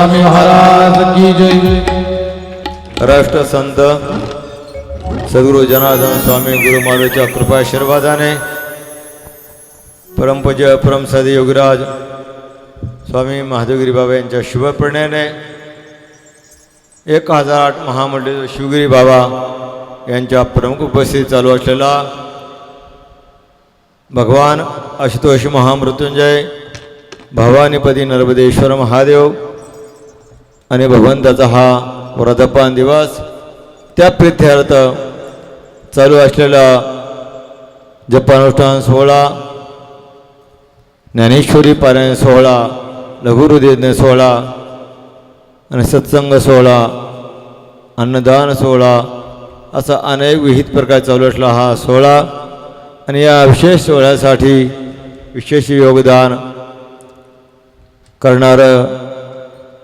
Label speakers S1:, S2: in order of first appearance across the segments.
S1: स्वामी महाराज की जय।
S2: राष्ट्रसंत सद्गुरु जनार्दन स्वामी गुरुमाऊलीच्या कृपाशीर्वादाने परमपूज्य परमसादी योगीराज स्वामी महादेवगिरी बाबा यांच्या शुभप्रणयाने 1008 महामंडळ शिवगिरी बाबा यांच्या प्रमुख उपस्थितीत चालू असलेला भगवान आशुतोष महामृत्युंजय भवानीपदी नर्मदेश्वर महादेव आणि भगवंताचा हा वर्धापन दिवस त्या प्रित्यर्थ चालू असलेला जपानुष्ठान सोहळा, ज्ञानेश्वरी पारायण सोहळा, लघुहृदयज्ञ सोहळा आणि सत्संग सोहळा, अन्नदान सोहळा असा अनेक विविध प्रकार चालू असलेला हा सोहळा आणि या विशेष सोहळ्यासाठी विशेष योगदान करणारं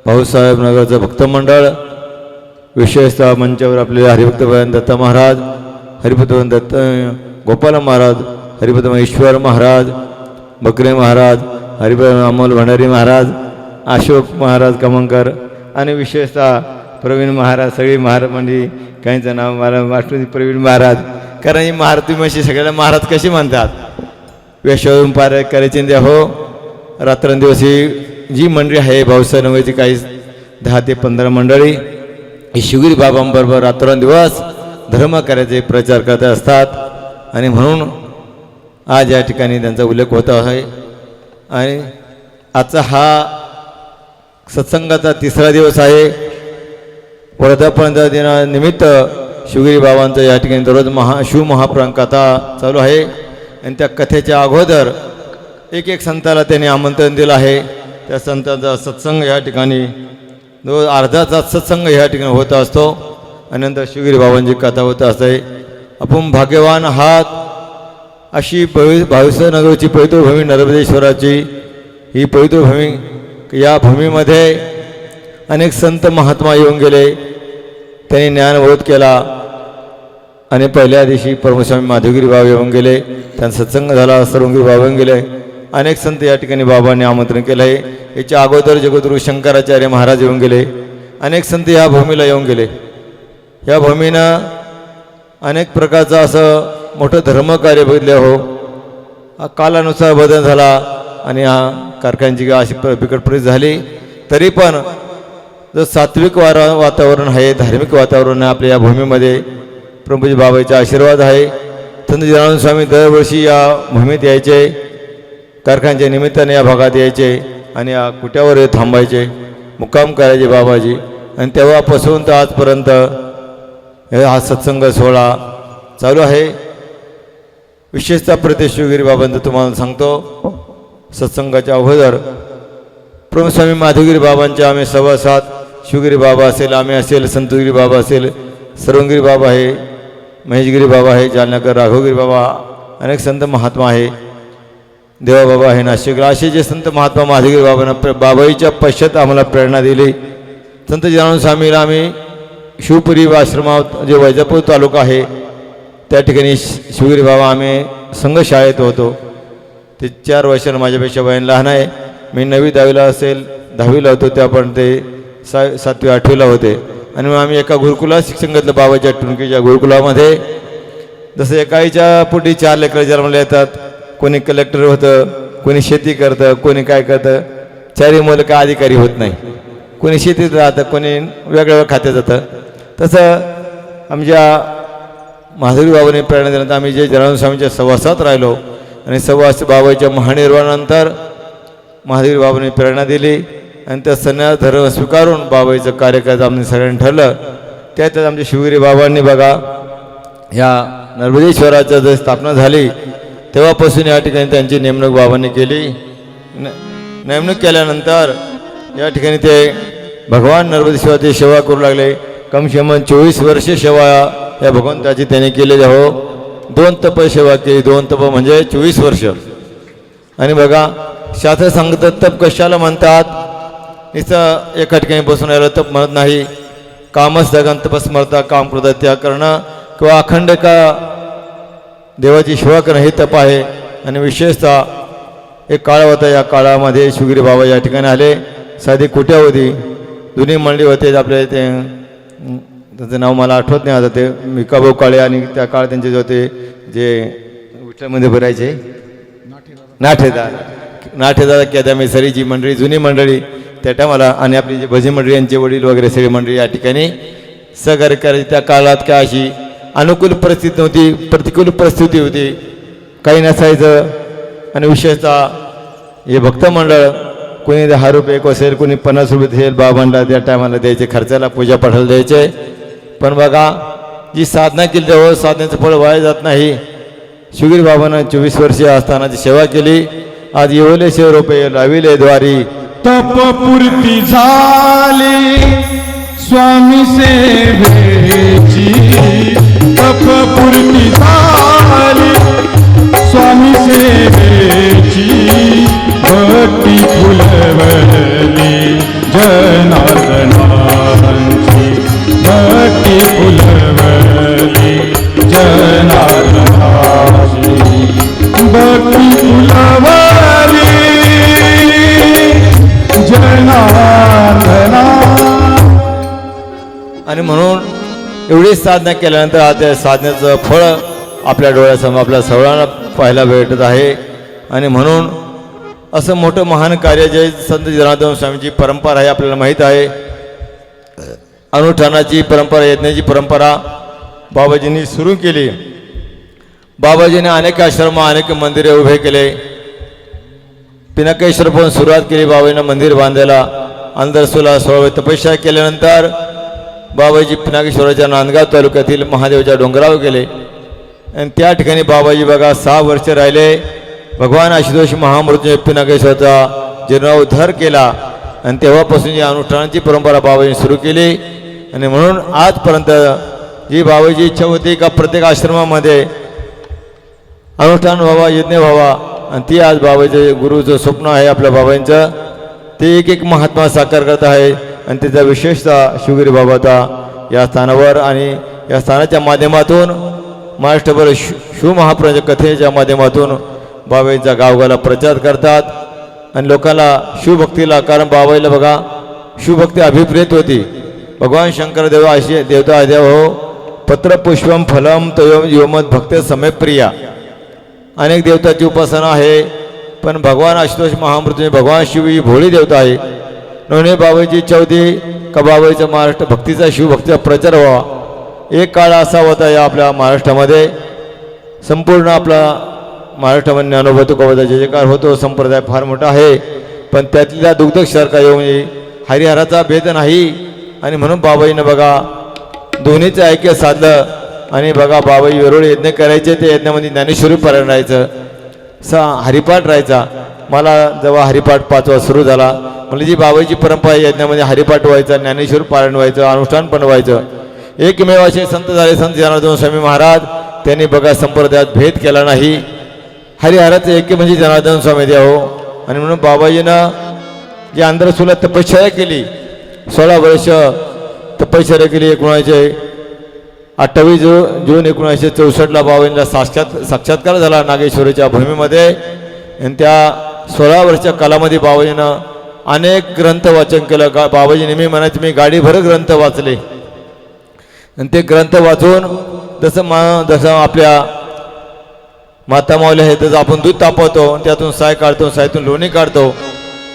S2: भाऊसाहेब नगरचं भक्तमंडळ, विशेषतः मंचावर आपले हरिभक्त दत्त महाराज, हरिभक्त दत्त गोपाल महाराज, हरिभक्त ईश्वर महाराज, बकरे महाराज, हरिभक्त अमोल भंडारी महाराज, अशोक महाराज कमंकर आणि विशेषतः प्रवीण महाराज, सगळी महाराज म्हणजे काहींचं नाव महाराज मास्टर प्रवीण महाराज, कारण ही महाराज तुम्ही अशी सगळ्याला महाराज कशी म्हणतात, वेशावरून पार करायचे द्या हो. रात्रंदिवसी जी मंडळी आहे भाऊसाहेब नगरची काही 10 ते 15 मंडळी ही शिवगिरी बाबांबरोबर रात्रंदिवस धर्म कार्याचे प्रचार करत असतात आणि म्हणून आज या ठिकाणी त्यांचा उल्लेख होत आहे. आणि आजचा हा सत्संगाचा 3रा दिवस आहे. वर्धापन दिनानिमित्त शिवगिरी बाबांचं या ठिकाणी दररोज शिवमहापुराण कथा चालू आहे आणि त्या कथेच्या अगोदर एक संताला त्यांनी आमंत्रण दिलं आहे. त्या संतांचा सत्संग या ठिकाणी अर्धा तास सत्संग ह्या ठिकाणी होत असतो आणि नंतर शिवगिरी बाबांची कथा होत असते. आपण भाग्यवान आहात. अशी भाऊसाहेब नगरची पवित्र भूमी नर्मदेश्वराची ही पवित्र भूमी, या भूमीमध्ये अनेक संत महात्मा येऊन गेले, त्यांनी ज्ञानबोध केला आणि पहिल्या दिवशी परमस्वामी माधवगिरी बाबा येऊन गेले, त्यांचा सत्संग झाला, सर्वगिरी बाबा येऊन गेले. अनेक संत या ठिकाणी बाबांनी आमंत्रण केलं आहे. याच्या अगोदर जगद्गुरू शंकराचार्य महाराज येऊन गेले, अनेक संत या भूमीला येऊन गेले. या भूमीनं अनेक प्रकारचं असं मोठं धर्मकार्य बघितले हो. हा कालानुसार बदल झाला आणि हा कारखान्याची अशी बिकट परिस्थिती झाली, तरी पण जर सात्विक वातावरण आहे, धार्मिक वातावरण आहे आपल्या या भूमीमध्ये. प्रभूजी बाबाचा आशीर्वाद आहे. संत जनार्दन स्वामी दरवर्षी या भूमीत यायचे, कारखान्याच्या निमित्ताने या भागात यायचे आणि या कुट्यावर थांबायचे, मुक्काम करायचे बाबाजी. आणि तेव्हापासून तर आजपर्यंत हा सत्संग सोहळा चालू आहे. विशेषतः प्रति शिवगिरी बाबांचं तुम्हाला सांगतो, सत्संगाच्या अगोदर प्रभुस्वामी माधवगिरी बाबांच्या आम्ही सभासात, शिवगिरी बाबा असेल, आम्ही असेल, संतगिरी बाबा असेल, सर्वगिरी बाबा आहे, महेशगिरी बाबा आहे, जालनाकर राघवगिरी बाबा, अनेक संत महात्मा आहे, देवाबाबा आहे नाशिकला, असे जे संत महात्मा माधवगिरी बाबांना बाबाईच्या पश्चात आम्हाला प्रेरणा दिली. संत जनार्दन स्वामीला आम्ही शिवपुरी आश्रमात जे वैजापूर तालुका आहे त्या ठिकाणी शिवगिरी बाबा आम्ही संघशाळेत होतो. ते 4 वर्षांना माझ्यापेक्षा वयाने लहान आहे. मी 9वी 10वीला असेल, 10वीला होतो, त्या पण ते 7वी 8वीला होते. आणि मग आम्ही एका गुरुकुलात शिक्षण घेतलं बाबाच्या टुणकीच्या गुरुकुलामध्ये. जसं एका आईच्या पोटी 4 लेकरं जन्मले येतात, कोणी कलेक्टर होतं, कोणी शेती करतं, कोणी काय करतं, 4ही मुलं काय अधिकारी होत नाही, कोणी शेतीत राहतं, कोणी वेगळ्या खात्यात जातं. तसं आमच्या माधवगिरी बाबांनी प्रेरणा दिल्यानंतर आम्ही जे जनार्दन स्वामींच्या सहवासात राहिलो आणि सहवास बाबाच्या महानिर्वाणानंतर महाधवगिरी बाबांनी प्रेरणा दिली आणि त्या संन्यास धर्म स्वीकारून बाबाईचं कार्य करायचं आम्ही सगळ्यांनी ठरलं. त्यातच आमच्या शिवगिरी बाबांनी बघा ह्या नर्मदेश्वराचं जर स्थापना झाली तेव्हापासून या ठिकाणी त्यांची नेमणूक बाबांनी केली. नेमणूक केल्यानंतर या ठिकाणी ते भगवान नर्मदेश्वराची सेवा करू लागले. कमसेकम 24 वर्षे सेवा या भगवंताची त्यांनी केलेली हो. 2 तपसेवा केली, 2 तप म्हणजे 24 वर्ष. आणि बघा शास्त्र सांगतात तप कशाला म्हणतात, नुसतं एका ठिकाणी बसून राहिलं तप म्हणत नाही. कामच जगन तपस्मरता, काम क्रोध त्याग करणं किंवा अखंड का देवाची सेवा करणं हे तप आहे. आणि विशेषतः एक काळ होता, या काळामध्ये शिवगिरी बाबा या ठिकाणी आले. साधी कुट्या होती, जुनी मंडळी होते आपले ते त्यांचं नाव मला आठवत नाही आता ते मिकाभाऊ काळे आणि त्या काळ त्यांचे जे होते जे विठ्ठलमध्ये भरायचे नाठेदादा केदामे सरी जी मंडळी जुनी मंडळी त्या टायमाला आणि आपली जे भजन मंडळी यांचे वडील वगैरे सगळी मंडळी या ठिकाणी सहकार्य करायची. त्या काळात काय अशी अनुकूल परिस्थिती नव्हती, प्रतिकूल परिस्थिती होती, काही नसायचं. आणि विशेषतः हे भक्त मंडळ कोणी 10 रुपये असेल, कोणी 50 रुपये असेल, बाबांना त्या टायमाला द्यायचे, खर्चाला पूजापाठाला द्यायचे. पण बघा जी साधना केली तेव्हा साधनेचं फळ वाया जात नाही. शुगीर बाबांना 24 वर्षे असताना जी सेवा केली, आज येवले 100 रुपये लाविले द्वारी.
S1: तपपूर्ती झाली स्वामी सेवेची, तपपूर्ती झाली स्वामी सेवेची, भक्ती फुलवली जनार्दनाची, भक्ती फुलवली जनार्दनाची, भक्ती फुलवली जनार्दना.
S2: आणि म्हणून एवढी साधना केल्यानंतर आता साधनेचं फळ आपल्या डोळ्यासमोर आपल्या सर्वांना पाहायला भेटत आहे. आणि म्हणून असं मोठं महान कार्य जे संत जनार्दन स्वामींची परंपरा आहे आपल्याला माहीत आहे. अनुष्ठानाची परंपरा, यज्ञाची परंपरा बाबाजींनी सुरू केली. बाबाजीने अनेक आश्रम अनेक मंदिरे उभे केले. पिनाकेश्वर पण सुरुवात केली बाबाजींना मंदिर बांधायला. अंधरसूला 16 तपस्या केल्यानंतर बाबाजी पिनाकेश्वराच्या नांदगाव तालुक्यातील महादेवाच्या डोंगरावर गेले. आणि त्या ठिकाणी बाबाजी बघा 6 वर्ष राहिले. भगवान आशुतोष महामृत्यूंजय पिनाकेश्वराचा जीर्णोद्धार केला. आणि तेव्हापासून या अनुष्ठानाची परंपरा बाबाजींनी सुरू केली. आणि म्हणून आजपर्यंत जी बाबाजी इच्छा होती का प्रत्येक आश्रमामध्ये अनुष्ठान व्हावा, यज्ञ व्हावा. आणि ती आज बाबाचे गुरुचं स्वप्न आहे आपल्या बाबांचं. ते एक महात्मा साकार करत आहे. आणि त्याचा विशेषतः शिवगिरी बाबा आता या स्थानावर आणि या स्थानाच्या माध्यमातून महाराष्ट्रभर शिवमहाप्रभूच्या कथेच्या माध्यमातून बाबाईचा गावगाला प्रचार करतात आणि लोकांना शिवभक्तीला. कारण बाबाईला बघा शिवभक्ती अभिप्रेत होती. भगवान शंकर देव अशी देवता देव हो पत्र पुष्पम फलम तयो योमत भक्त समय प्रिया. अनेक देवताची उपासना आहे, पण भगवान आशुतोष महामृत्यूंजय भगवान शिव ही भोळी देवता आहे. म्हणून बाबाईची इच्छा होती का बाबाईचा महाराष्ट्र भक्तीचा शिवभक्तीचा प्रचार व्हावा. एक काळ असा होता या आपल्या महाराष्ट्रामध्ये, संपूर्ण आपला महाराष्ट्रामध्ये ज्ञानोबा तुकोबाचा जे जयकार होतो. संप्रदाय फार मोठा आहे, पण त्यातल्या दुग्धक्षारका येऊन हरिहराचा भेद नाही. आणि म्हणून बाबाईनं बघा दोन्हीचं ऐक्य साधलं. आणि बघा बाबाई वेरोळे यज्ञ करायचे, ते यज्ञामध्ये ज्ञानेश्वरी पारायण राहायचं, हरिपाठ राहायचा. मला जेव्हा हरिपाठ 5वा सुरू झाला, म्हणजे जी बाबाईची परंपरा यज्ञामध्ये हरिपाठ व्हायचा, ज्ञानेश्वर पारायण व्हायचं, अनुष्ठान पण व्हायचं. एकमेव असे संत झाले संत जनार्दन स्वामी महाराज. त्यांनी बघा संप्रदायात भेद केला नाही. हरिहराचं ऐक्य म्हणजे जनार्दन स्वामी देव. आणि म्हणून बाबाजीनं जी अंधरसूला तपश्चर्या केली, 16 वर्ष तपश्चर्या केली. 28 जून 1964 बाबाजींना साक्षात्कार झाला नागेश्वरीच्या भूमीमध्ये. आणि त्या 16 वर्षाच्या कालामध्ये बाबाजीनं अनेक ग्रंथ वाचन केलं. बाबाजी नेहमी म्हणायचे मी गाडीभर ग्रंथ वाचले. आणि ते ग्रंथ वाचून जसं आपल्या माता माऊली आहे तसं आपण दूध तापवतो, त्यातून साय काढतो, सायतून लोणी काढतो,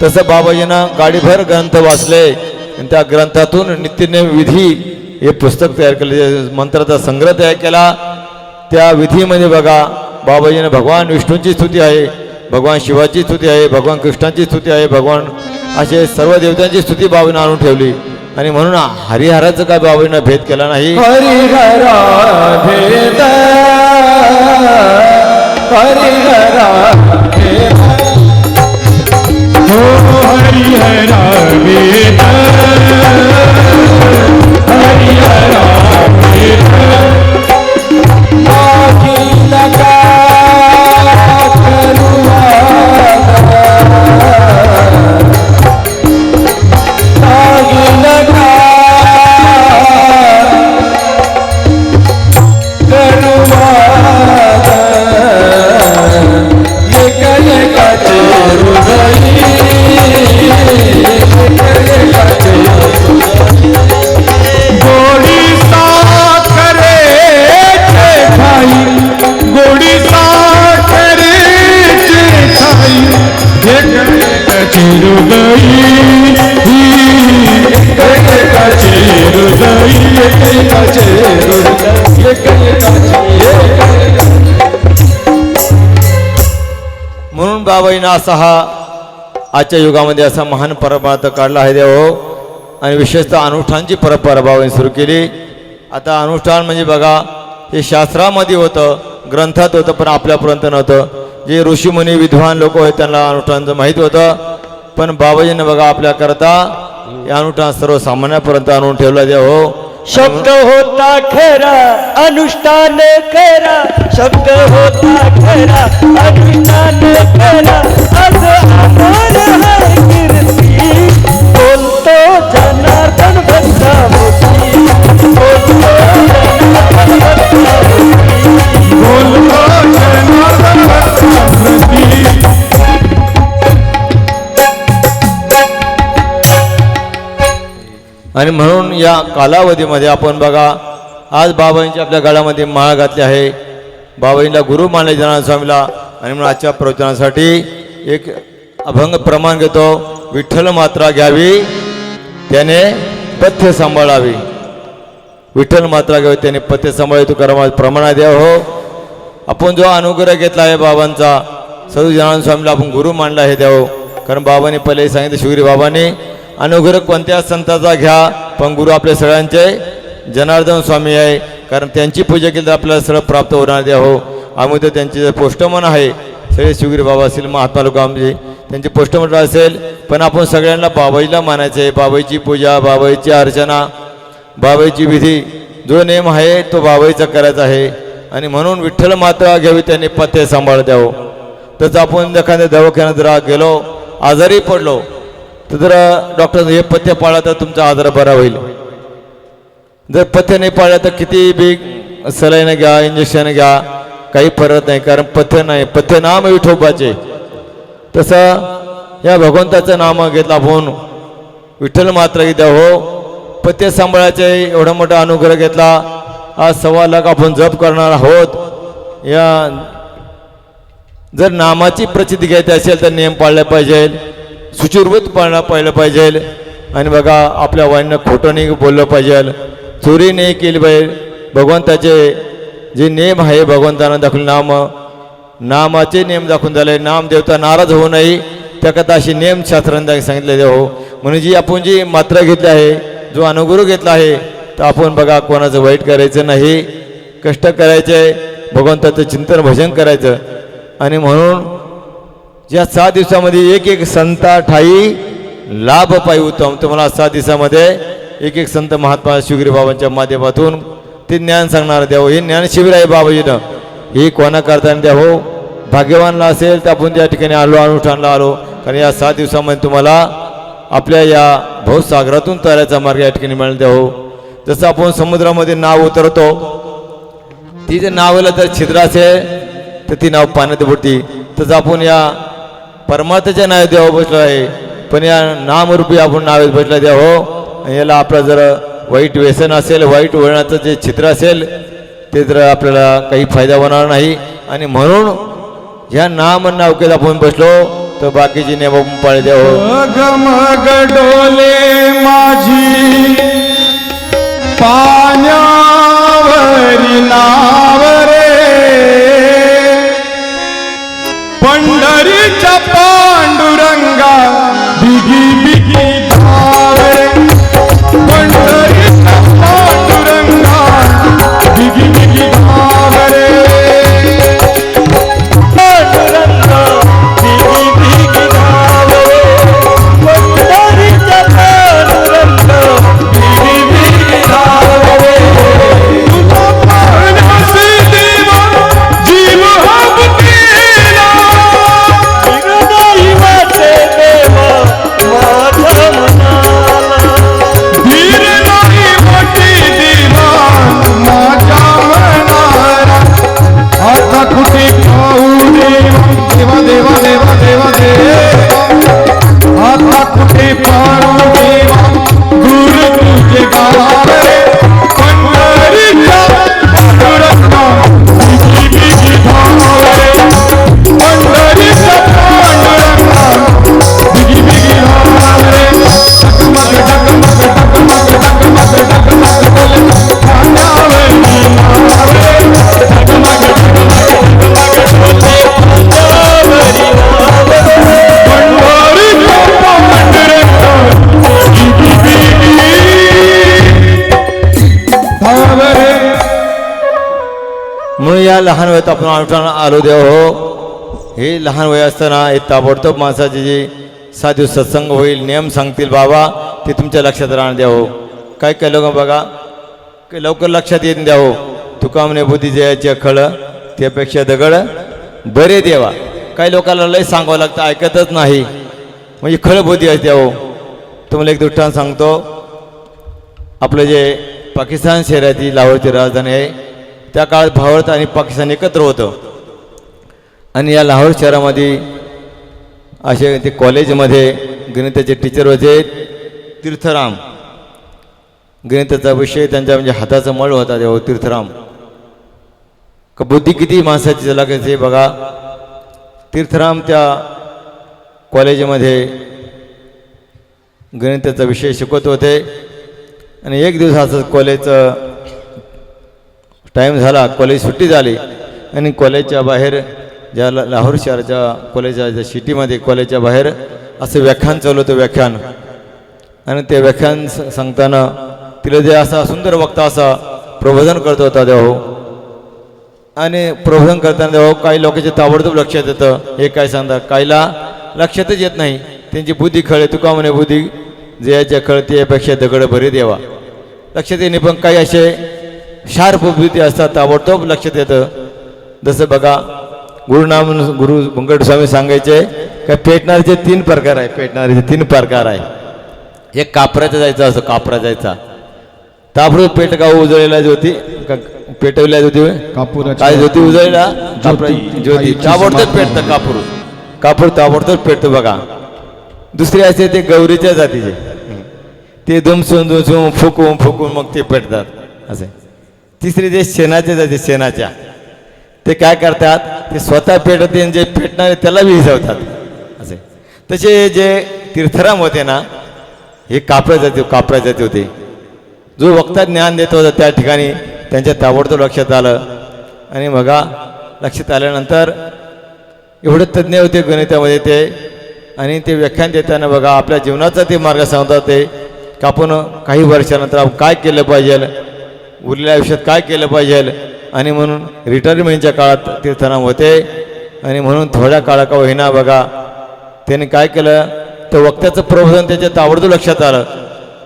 S2: तसं बाबाजीनं गाडीभर ग्रंथ वाचले. आणि त्या ग्रंथातून नित्यनेम विधी हे पुस्तक तयार केले, मंत्राचा संग्रह तयार केला. त्या विधीमध्ये बघा बाबाजीनं भगवान विष्णूची स्तुती आहे, भगवान शिवाची स्तुती आहे, भगवान कृष्णाची स्तुती आहे, भगवान असे सर्व देवतांची स्तुती बाबांना आणून ठेवली. आणि म्हणून हरिहराचं काय बाबांना भेद केला नाही.
S1: हरिहरा भेद, हरिहरा भेद, हो हरिहरा भेद, हरिहरा भेद.
S3: हृदय
S1: हृदयी एकेकाचे हृदयी एकेकाचे हृदय एकेकाचे
S2: म्हणून बाबाईनं असा हा आजच्या युगामध्ये असा महान परमार्थ काढला आहे देव. आणि विशेषतः अनुष्ठानची परंपरा बाबाईने सुरू केली. आता अनुष्ठान म्हणजे बघा हे शास्त्रामध्ये होतं, ग्रंथात होतं, पण आपल्यापर्यंत नव्हतं. जे ऋषीमुनी विद्वान लोक आहेत त्यांना अनुष्ठानचं माहीत होतं, पण बाबाजीनं बघा आपल्याकरता हे अनुष्ठान सर्वसामान्यापर्यंत आणून ठेवलं देव.
S3: शब्द होता खरा अनुष्ठान करा, शब्द होता खरा अनुष्ठान करा. आज अमर है कीर्ती, बोलतो जनार्दन भद्रावती, बोलतो जनार्दन भद्रावती,
S1: बोलतो जनार्दन भद्रावती.
S2: आणि म्हणून या कालावधीमध्ये आपण बघा आज बाबांची आपल्या गळ्यामध्ये माळ घातली आहे. बाबांना गुरु मानले जनार्दन स्वामीला. आणि म्हणून आजच्या प्रवचनासाठी एक अभंग प्रमाण घेतो. विठ्ठल मात्रा घ्यावी त्याने पथ्य सांभाळावी. विठ्ठल मात्रा घ्यावी त्याने पथ्य सांभाळावी. तू करा प्रमाण द्या हो. आपण जो अनुग्रह घेतला आहे बाबांचा सदू जनार्दन स्वामीला आपण गुरु मानला आहे द्यावं. कारण बाबांनी पहिले सांगितलं शिवगिरी बाबांनी अनुग्रह कोणत्या संताचा घ्या, पण गुरु आपल्या सगळ्यांचे जनार्दन स्वामी आहे. कारण त्यांची पूजा केली तर आपल्याला सगळं प्राप्त होणार द्या हो. आम्ही तर त्यांचे पोष्टमन आहे सगळे शिवगिरी बाबा असतील, महात्मा लोक आमचे त्यांचे पोष्टमन असेल. पण आपण सगळ्यांना बाबाईला मानायचं आहे. बाबाईची पूजा, बाबाईची अर्चना, बाबाईची विधी जो नेम आहे तो बाबाईचा करायचा आहे. आणि म्हणून विठ्ठल मात्रा घ्यावी त्याने पथ्य सांभाळ द्यावं. तसं आपण एखाद्या दवाखान्यात जर गेलो आजारी पडलो तर जर डॉक्टर हे पथ्य पाळा तर तुमचा आजार बरा होईल. जर पथ्य नाही पाळला तर किती बी सलाईन घ्या, इंजेक्शन घ्या, काही फरक नाही. कारण पथ्य नाही, पथ्य नाम विठोबाचे. तसं या भगवंताचं नाम घेतलं आपण विठ्ठल मात्र द्या हो. पथ्य सांभाळायचे एवढा मोठा अनुग्रह घेतला. आज 1.25 लाख आपण जप करणार आहोत. या जर नामाची प्रचिती घ्यायची असेल तर नियम पाळले पाहिजे, सुचिरवत पाळलं पाहिजे. आणि बघा आपल्या वाईनं खोटं नाही बोललं पाहिजे, चोरी नाही केली पाहिजे. भगवंताचे जे नियम आहे भगवंतानं दाखवले नामाचे नियम दाखवून झाले. नाम देवता नाराज होऊ नये त्याकरता असे नियम शास्त्रांनी सांगितलेले हो. म्हणून जी आपण जी मात्रा घेतली आहे, जो अनुग्रह घेतला आहे, तर आपण बघा कोणाचं वाईट करायचं नाही, कष्ट करायचे, भगवंताचं चिंतन भजन करायचं. आणि म्हणून या 7 दिवसामध्ये एक संता ठाई लाभ पायी उत्तम. तुम्हाला 7 दिवसामध्ये एक संत महात्मा शिवगिरी बाबांच्या माध्यमातून ते ज्ञान सांगणार द्यावं. हे ज्ञान शिबिर आहे बाबाजीनं. हे कोणा करताना द्या हो. भाग्यवानला असेल तर आपण त्या ठिकाणी आलो, अनुष्ठानला आलो. कारण या 7 दिवसामध्ये तुम्हाला आपल्या या भवसागरातून तरायचा मार्ग या ठिकाणी मिळाला द्या हो. जसं आपण समुद्रामध्ये नाव उतरतो, ती जर नावाला जर छिद्र असेल तर ती नाव पाण्यात बुडती. तसं आपण या परमात्म्याच्या नाव देवा बसलो आहे, पण या नामरूपी आपण नावेत बसला द्या हो. याला आपलं जर वाईट व्यसन असेल, वाईट वळणाचं जे छिद्र असेल ते जर आपल्याला काही फायदा होणार नाही. आणि म्हणून ह्या नाम नावकेत आपण बसलो तर बाकीची नियम आपण पाळले द्या हो.
S1: मग डोले माझी पाण्यावरी नाव रे, पंढरीच्या पांडुरंगा बिगी बिगी धाव रे, पंढरीच्या पांडुरंगा बिगी बिगी धाव रे,
S3: पांडुरंगा बिगी बिगी धाव रे, पंढरीच्या पांडुरंगा बिगी बिगी धाव रे.
S1: तुझा पाहण्यासी देवा जीव हबकेला,
S3: हृदयी वाचे देवा
S2: एवढ्या लहान वयात आपण अनुष्ठान आलो देव हो. हे लहान वय असताना हे ताबडतोब माणसाचे जे 7 दिवस सत्संग होईल, नियम सांगतील बाबा, ते तुमच्या लक्षात राहणं द्या हो. काय काय लोक बघा काही लवकर लक्षात येत द्या हो. तुका म्हणे बुद्धी जयाचे खळ त्यापेक्षा दगड बरे देवा. काही लोकांना लय सांगावं लागतं, ऐकतच नाही, म्हणजे खळ बुद्धी असते हो. तुम्हाला एक दृष्टांत सांगतो. आपलं जे पाकिस्तान शहराची लाहोरची राजधानी आहे, त्या काळात भारत आणि पाकिस्तान एकत्र होतं. आणि या लाहोर शहरामध्ये असे ते कॉलेजमध्ये गणिताचे टीचर होते तीर्थराम. गणिताचा विषय त्यांच्या म्हणजे हाताचा मळ होता तेव्हा तीर्थराम. का बुद्धी किती माणसाची चलाकीची बघा. तीर्थराम त्या कॉलेजमध्ये गणिताचा विषय शिकवत होते. आणि एक दिवस असं कॉलेजचं टाईम झाला, कॉलेज सुट्टी झाली आणि कॉलेजच्या बाहेर ज्या लाहोर शहराच्या कॉलेजच्या सिटीमध्ये कॉलेजच्या बाहेर असं व्याख्यान चालू होतं, व्याख्यान. आणि ते व्याख्यान सांगताना तिला जे असा सुंदर वक्ता असा प्रबोधन करत होता देव. आणि प्रबोधन करताना देव काही लोकांचे ताबडतोब लक्षात येतं, हे काय सांगतात, काहीला लक्षातच येत नाही. त्यांची बुद्धी खळे, तुका म्हणे बुद्धी जयाच्या खळते यापेक्षा दगड भरे देवा. लक्षात येणे, पण काही असे शार्प बुद्धी असतात, ताबडतोब लक्षात येतं. जसं बघा गुरु मुंगट स्वामी सांगायचे का पेटणारीचे 3 प्रकार आहे. पेटणारीचे 3 प्रकार आहे. एक कापराचा जायचा असतो, कापरा जायचा ताबडतोब पेट का उजळलेला ज्योती पेटवल्या ज्योती काय ज्योती उजळला ज्योती ताबडतोब पेटतं कापूर. कापूर ताबडतोब पेटतो बघा. दुसरे असे ते गौरीच्या जातीचे, ते दुमसून फुकून मग ते पेटतात असे. तिसरे जे शेणाचे जाते, शेणाच्या, ते काय करतात, ते स्वतः पेटते आणि जे पेटणारे त्याला विझवतात असे. तसे जे तीर्थराम होते ना, हे कापरा जाती होते. जो वक्ता ज्ञान देत होता त्या ठिकाणी त्यांच्या ताबडतोब लक्षात आलं. आणि बघा लक्षात आल्यानंतर एवढे तज्ज्ञ होते गणितामध्ये ते. आणि ते व्याख्यान देताना बघा आपल्या जीवनाचा ते मार्ग सांगतात ते, का आपण काही वर्षानंतर आपण काय केलं पाहिजे, उरलेल्या आयुष्यात काय केलं पाहिजे. आणि म्हणून रिटायरमेंटच्या काळात तीर्थराम होते. आणि म्हणून थोड्या काळा का होईना बघा त्याने काय केलं, तर वक्त्याचं प्रबोधन त्याच्या ताबडतोब लक्षात आलं.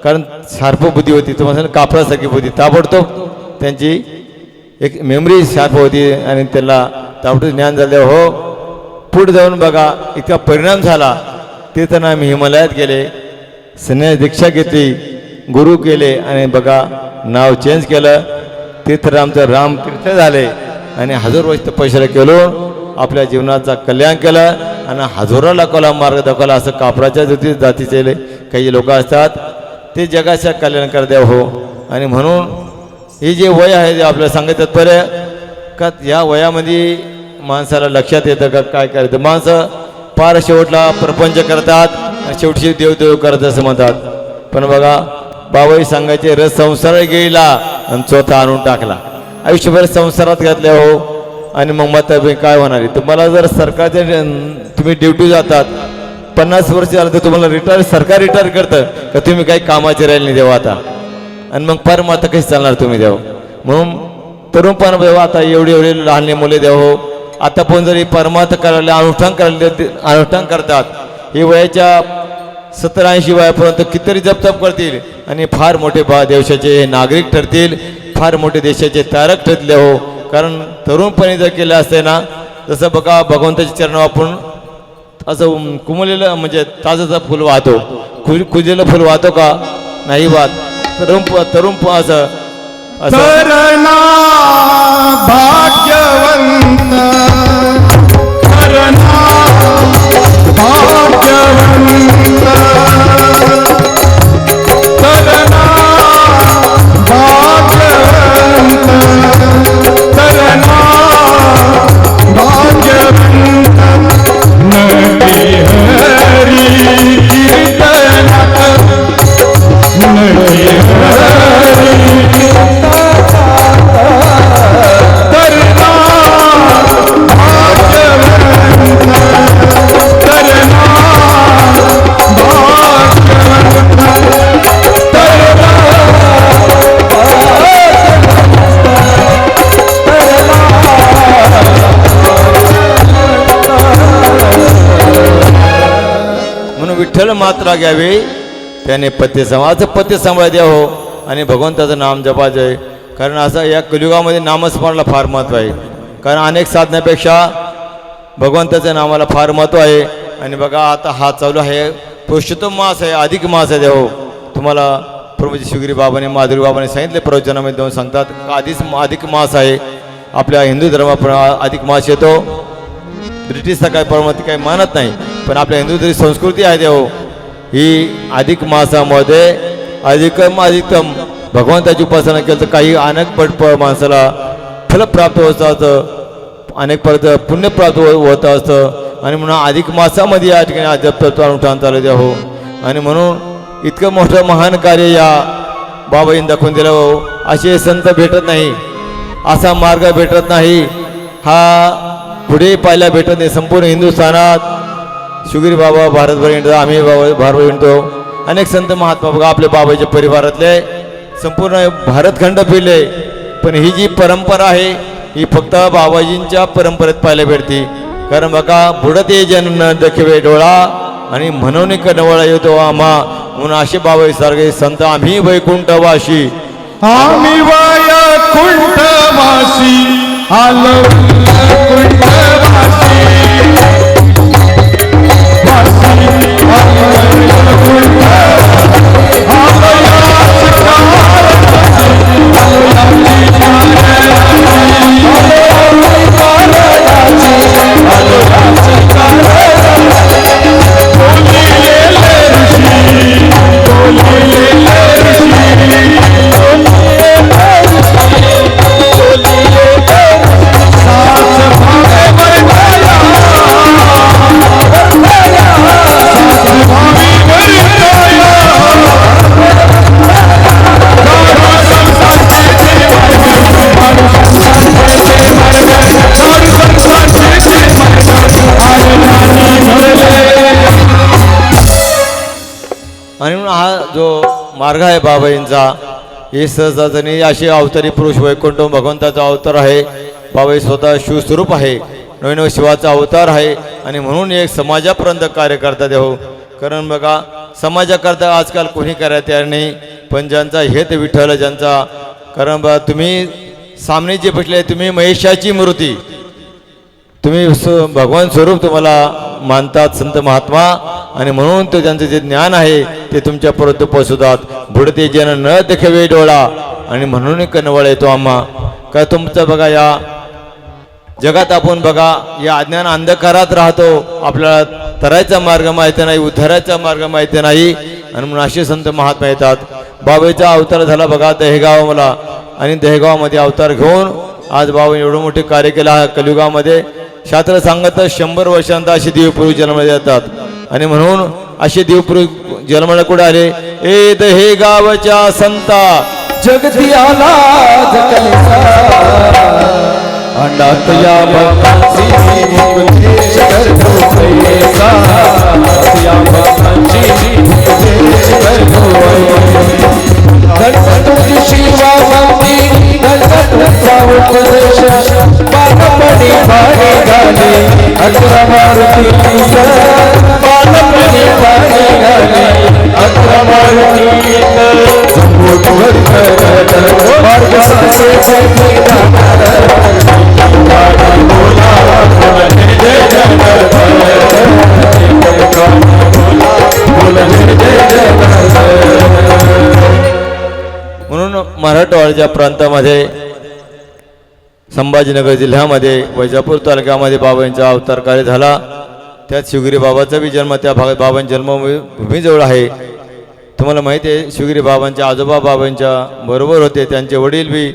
S2: कारण शार्प बुद्धी होती, तुम्हाला कापरासारखी बुद्धी, ताबडतोब त्यांची एक मेमरी शार्प होती. आणि त्याला ताबडतोब ज्ञान झालं हो. पुढे जाऊन बघा इतका परिणाम झाला. तीर्थराम हिमालयात गेले, संन्यास दीक्षा घेतली, गुरु केले आणि बघा नाव चेंज केलं. तीर्थरामचं राम तीर्थ झाले. आणि हजारो वर्ष तपश्चर्या केलं, आपल्या जीवनाचा कल्याण केलं आणि हजारो लोकांना मार्ग दाखवला. असं कापराच्या जातीचे काही लोक असतात, ते जगाच्या कल्याण करद्या हो. आणि म्हणून हे जे वय आहे जे आपल्याला सांगितलं बरं का, या वयामध्ये माणसाला लक्षात येतं का काय करायचं. माणसं पार शेवटला प्रपंच करतात आणि शेवटी देवदेव करत असं म्हणतात. पण बघा बाबाई सांगायचे, रस संसार गेला आणि चोथा आणून टाकला. आयुष्यभर संसारात घातल्या हो. आणि मग माता काय होणार आहे. तुम्हाला जर सरकारच्या तुम्ही ड्युटी जातात, 50 वर्ष झालं तर तुम्हाला सरकार रिटायर करतं का तुम्ही काही कामाचे राहिले नाही देवा आता. आणि मग परम आता कशी चालणार तुम्ही देव. म्हणून तरुणपण देवा आता एवढे लहान मुले देव हो. आता पण जरी परमार्थ करायला अनुष्ठान करतात, हे वयाच्या 70-80 वयापर्यंत कितीतरी जपतप करतील आणि फार मोठे देशाचे नागरिक ठरतील, फार मोठे देशाचे तारक ठरले हो. कारण तरुणपणी जर केलं असते ना, जसं बघा भगवंताचे चरण आपण असं कुमलेलं म्हणजे ताजं फुल वाहतो, कुजलेलं फुल वाहतो का नाही वाहत. तरुण असं
S1: करना भाग्यवंत, करना भाग्यवंत, करना भाग्यवंत, करना भाग्यवंत. नटी हरी कीर्तनात, नटी हरी करना भाग्यवंत, करना
S2: म्हणून विठ्ठल मात्रा घ्यावी त्याने पत्ते समाज पत्ते सांभाळ द्या हो आणि भगवंताचं नाम जपायचं आहे. कारण असं या कलियुगामध्ये नामस्मरणाला फार महत्त्व आहे. कारण अनेक साधण्यापेक्षा भगवंताच्या नामाला फार महत्त्व आहे. आणि बघा आता हा चालू आहे पुरुषोत्तम मास आहे, अधिक मास आहे देहो. तुम्हाला प्रभूजी शिवगिरी बाबांनी माधुरी बाबांनी सांगितले प्रवचनामध्ये देऊन सांगतात अधिक मास आहे. आपल्या हिंदू धर्माप्रमाणे अधिक मास येतो. ब्रिटिशचा काय परमती काही मानत नाही, पण आपल्या हिंदू तरी संस्कृती आहे देहो. ही अधिक मासामध्ये अधिकतम भगवंताची उपासना केलं तर काही अनेक पट माणसाला फलप्राप्त होत असतं, अनेक परत पुण्यप्राप्त होत असतं. आणि म्हणून अधिक मासामध्ये या ठिकाणी जप अनुष्ठान चालू द्या हो. आणि म्हणून इतकं मोठं महान कार्य या बाबाईंनी दाखवून दिलं हो. असे संत भेटत नाही, असा मार्ग भेटत नाही, हा पुढे पाहायला भेटत नाही. संपूर्ण हिंदुस्थानात शिवगिरी बाबा भारतभर हिंडतो, आम्ही बाबा भारतभर हिंडतो. अनेक संत महात्मा बघा आपल्या बाबाच्या परिवारातले संपूर्ण भारतखंड फिरले. पण ही जी परंपरा आहे ही फक्त बाबाजींच्या परंपरेत पाहायला भेटते. कारण बघा बुडते जन न दखवे डोळा आणि म्हणून कनवळा येतो आम्हा. म्हणून असे बाबा सारखे संत आम्ही वैकुंठवासी,
S1: आम्ही वैकुंठवासी आलो वैकुंठवासी
S2: आणि म्हणून हा जो मार्ग आहे बाबाईंचा हे सहजाजणी असे अवतारी पुरुष वैकुंठ भगवंताचा अवतार आहे. बाबाई स्वतः शिवस्वरूप आहे, नवीन शिवाचा अवतार आहे. आणि म्हणून एक समाजापर्यंत कार्य करतात हो. कारण बघा समाजाकरता आजकाल कोणी करायला तयार नाही, पण ज्यांचा हेत विठ्ठल ज्यांचा. कारण बघा तुम्ही सामने जे बसले तुम्ही महेशाची मूर्ती, तुम्ही भगवान स्वरूप तुम्हाला मानतात संत महात्मा. आणि म्हणून तो त्यांचं जे ज्ञान आहे ते तुमच्यापर्यंत पोहोचवतात. बुडते जन न देखवे डोळा आणि म्हणून कनवळ येतो आम्हा. का तुमचं बघा या जगात आपण बघा या अज्ञान अंधकारात राहतो, आपल्याला तरायचा मार्ग माहिती नाही, उद्धाराचा मार्ग माहिती नाही. आणि म्हणून असे संत महात्मा येतात. बाबाईचा अवतार झाला बघा दहेगाव मला, आणि दहेगावमध्ये अवतार घेऊन आज बाबाने एवढं मोठे कार्य केलं आहे कलियुगामध्ये. शास्त्र सांगत 100 वर्षांत असे देवपुरुष जन्माला येतात. आणि म्हणून असे देवपुरुष जन्माला कुठे आले? ए दहेगावच्या संता
S3: जगती आला जगलेसा अंडात या भक्तांची उपदेश करतो पैसा. या भक्तांची उपदेश करतो गणपती शिवा भक्ती गणपतीचा उपदेश बालपणी भाडे गाणे 11 मारुती बालपणी भाडे गाणे 11 मारुती मार्ग साचे
S2: म्हणून मराठवाड्याच्या प्रांतामध्ये संभाजीनगर जिल्ह्यामध्ये वैजापूर तालुक्यामध्ये बाबांचा अवतार कार्य झाला. त्यात शिवगिरी बाबाचा बी जन्म त्या भागात बाबांच्या जन्मभूमीजवळ आहे. तुम्हाला माहिती आहे शिवगिरी बाबांच्या आजोबा बाबांच्या बरोबर होते, त्यांचे वडील बी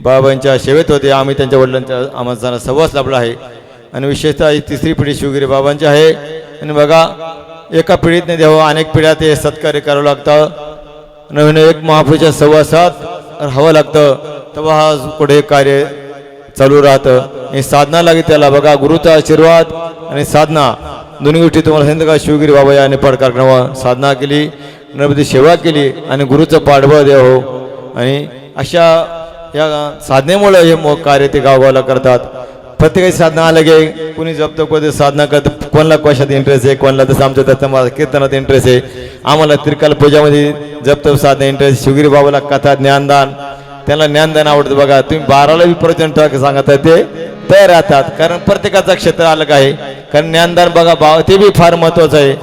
S2: बाबांच्या सेवेत होते. आम्ही त्यांच्या वडिलांच्या आम्हाला सहवास लाभला आहे. आणि विशेषतः ही तिसरी पिढी शिवगिरी बाबांची आहे. आणि बघा एका पिढीतने देवा अनेक पिढ्या ते सत्कार्य करावं लागतं. नवीन एक महापुरुषाच्या सहवासात राहावं लागतं, तेव्हा हा पुढे कार्य चालू राहतं. हे साधना लागेल त्याला बघा गुरुचा आशीर्वाद आणि साधना दोन्ही गोष्टी तुम्हाला सांगितलं का? शिवगिरी बाबा याने पडकार करावा, साधना केली, नर्मदी सेवा केली आणि गुरुचं पाठबळ द्या हो. आणि अशा या साधनेमुळे हे कार्य ते गावगावला करतात. प्रत्येकाची साधना अलग आहे. कुणी जपतो कोणी साधना करतं, कोणाला कशात इंटरेस्ट आहे, कोणाला तसं आमच्या दत्त कीर्तनात इंटरेस्ट आहे. आम्हाला त्रिकाल पूजामध्ये जपतो साधना इंटरेस्ट. शिवगिरी बाबाला कथा ज्ञानदान, त्यांना ज्ञानदान आवडतं. बघा तुम्ही 12ला बी प्रवचन सांगत आहे ते तयार राहतात, कारण प्रत्येकाचं क्षेत्र अलग आहे. कारण ज्ञानदान बघा बाबा ते बी फार महत्त्वाचं आहे.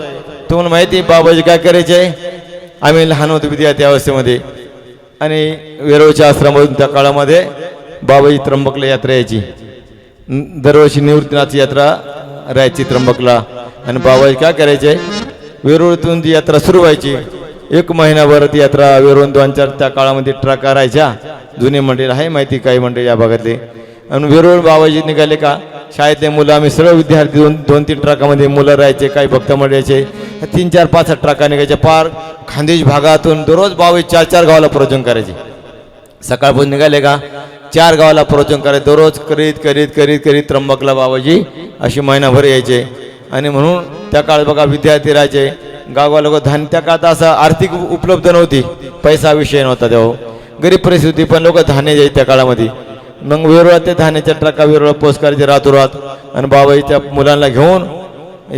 S2: तुम्हाला माहिती आहे बाबाजी काय करायचे? आम्ही लहान होतो विद्यार्थी अवस्थेमध्ये आणि वेरूळच्या आश्रमामधून त्या काळामध्ये बाबाजी त्र्यंबकला यात्रा यायची. दरवर्षी निवृत्तीनाथची यात्रा राहायची त्र्यंबकला. आणि बाबाजी काय करायचे? वेरूळतून ती यात्रा सुरू व्हायची. 1 महिनाभर ती यात्रा वेरूळ 2-4 त्या काळामध्ये ट्रका राहायच्या. जुने मंडळ आहे माहिती, काही मंडळ या भागातले. आणि वेरूळ बाबाजी निघाले का शाळेतले मुलं आम्ही सर्व विद्यार्थी 2-3 ट्रकामध्ये मुलं राहायचे. काही भक्त मंडळाचे 3-4-5 ट्रका निघायचे. पार खानदेश भागातून दररोज बाबाजी 4-4 गावाला प्रवचन करायचे. सकाळपासून निघाले का 4 गावाला प्रवचन करायचे. दररोज करीत त्र्यंबकला बाबाजी अशी महिनाभर यायचे. आणि म्हणून त्या काळात बघा विद्यार्थी राहायचे. गावगाव लोक धान्य, त्या काळात असं आर्थिक उपलब्ध नव्हती, पैसा विषय नव्हता तेव्हा, गरीब परिस्थिती, पण लोक धान्य द्यायचे त्या काळामध्ये. मग वेरूळात ते धान्याच्या ट्रका वेरूळा पोच करायचे रातोरात. आणि बाबाजी त्या मुलांना घेऊन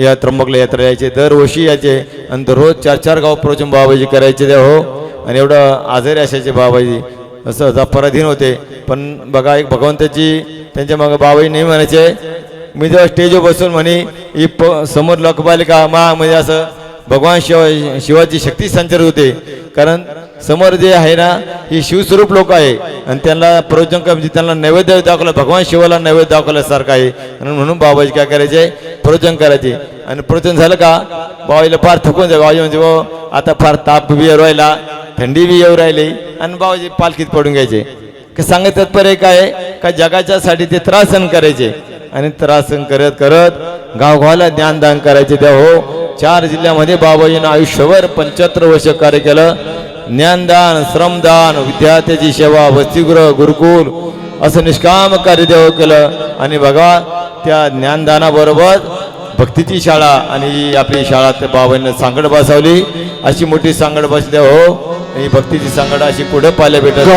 S2: या त्र्यंबकला यात्रा यायचे. दरवर्षी यायचे आणि दररोज 4-4 गाव प्रवचन बाबाजी करायचे ते हो. आणि एवढं आजारी असायचे बाबाजी, असं पराधीन होते. पण बघा एक भगवंताची त्यांच्या मागे बाबाजी नेहमी म्हणायचे, मी जेव्हा स्टेजवर बसून म्हणे ही समोर लोक पाहिले का मा म्हणजे असं भगवान शिवाची शक्ती संचार होते. कारण समोर जे आहे ना ही शिवस्वरूप लोक आहे आणि त्यांना प्रवचन म्हणजे त्यांना नैवेद्य दाखवलं, भगवान शिवाला नैवेद्य दाखवल्यासारखं आहे. म्हणून बाबाजी काय करायचे? प्रवचन करायचे. आणि प्रवचन झालं का बाबाजीला फार थकून जाय. बाबाजी म्हणजे हो आता फार ताप बी येऊ राहिला, थंडी बी येऊ राहिली. आणि बाबाजी पालखीत पडून घ्यायचे. सांगत तात्पर्य काय का जगाच्यासाठी ते त्रास सहन करायचे. आणि त्रास सहन करत गावगावाला ज्ञानदान करायचे. त्या हो 4 जिल्ह्यामध्ये बाबाजीनं आयुष्यभर 75 वर्ष कार्य केलं. ज्ञानदान, श्रमदान, विद्यार्थ्याची सेवा, वसतिगृह, गुरुकुल असं निष्काम कार्य देव केलं. आणि बघा त्या ज्ञानदानाबरोबर भक्तीची शाळा आणि आपली शाळा त्या बाबांनी सांगड बसवली. अशी मोठी सांगड बसली हो. ही भक्तीची सांगड अशी पुढे पाहायला भेटत.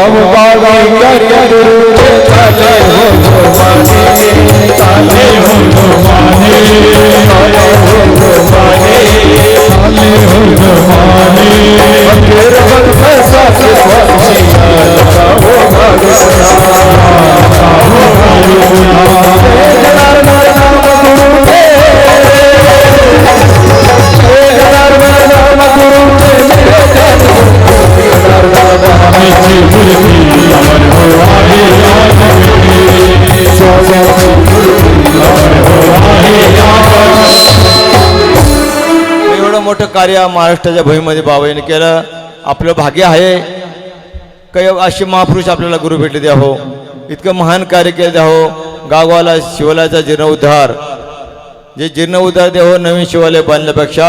S2: एवढं मोठं कार्य महाराष्ट्राच्या भूमीमध्ये बाबाजीने केलं. आपलं भाग्य आहे काही असे महापुरुष आपल्याला गुरु भेटले द्या हो. इतकं महान कार्य केलं द्या हो. गावगावाला शिवालयाचा जीर्णोद्धार, जे जीर्णोद्धार द्या हो. नवीन शिवालय बांधल्यापेक्षा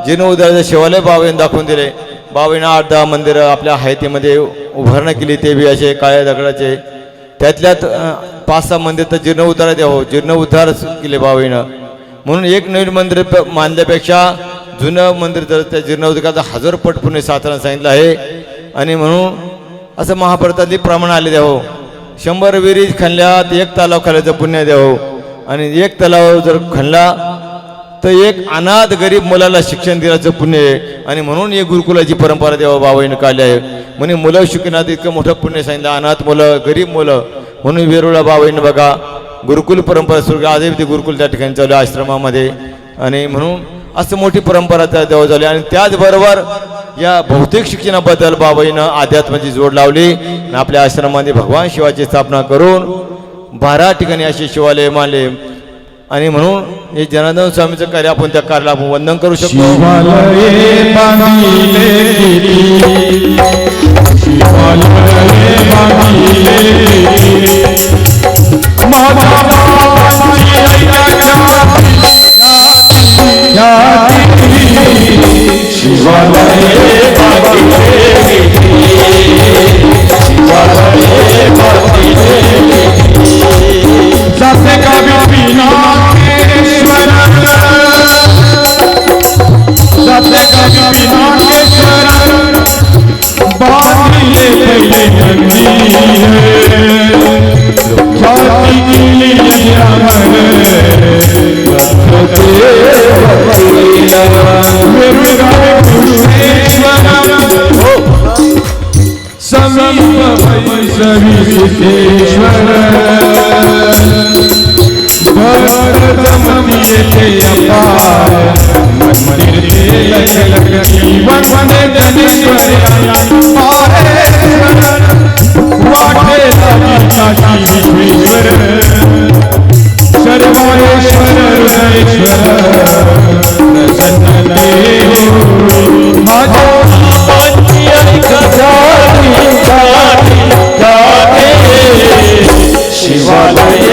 S2: जीर्णोद्धाराचे शिवालय बाबाजीने दाखवून दिले. बाबाजीने 8-10 मंदिरं आपल्या हायतीमध्ये उभारणं केली, ते बी असे काळ्या दगडाचे. त्यातल्यात 5-6 मंदिर तर जीर्णोद्धार द्या हो. जीर्णोद्धार केले बाबाजीनं. म्हणून एक नवीन मंदिर मानल्यापेक्षा जुनं मंदिर तर त्या जीर्णोद्धाराचा 1000 पट पुण्य शास्त्राने सांगितलं आहे. आणि म्हणून असं महाभारतातली प्रमाण आले द्या हो. 100 विहिरी खणल्यात 1 तलाव खाल्याचं पुण्य द्या हो. आणि 1 तलाव जर खणला तर 1 अनाथ गरीब मुलाला शिक्षण देण्याचं पुण्य आहे. आणि म्हणून एक गुरुकुलाची परंपरा देवा बाबाजीने काढली आहे. म्हणजे मुलं शिकण्यात इतकं मोठं पुण्य सांगितलं. अनाथ मुलं, गरीब मुलं, म्हणून वेरूळला बाबाजीने बघा गुरुकुल परंपरा सुरू. आजही ते गुरुकुल त्या ठिकाणी चालू आश्रमामध्ये. आणि म्हणून असं मोठी परंपरा त्या देवा झाली. आणि त्याचबरोबर या भौतिक शिक्षणाबद्दल बाबाजीनं अध्यात्माची जोड लावली. आणि आपल्या आश्रमामध्ये भगवान शिवाची स्थापना करून 12 ठिकाणी असे शिवालय मानले. आणि म्हणून हे जनार्दन स्वामीचं कार्य आपण त्या कार्याला आपण वंदन करू शकतो.
S1: जाते का बिना केश्वर, जाते का बिना केश्वर, बांधिले पहले नंदी है, जाति के लिए वैष्णवी सिद्धेश्वर भक्त जमती येथे अपार मंदिर ते लखलखी वंदे धनेश्वरी पारेश्वर वाटे लागी काशी विश्वेश्वर सर्वेश्वर हृदयेश्वर प्रसन्न देव माझ्या
S3: शिवालये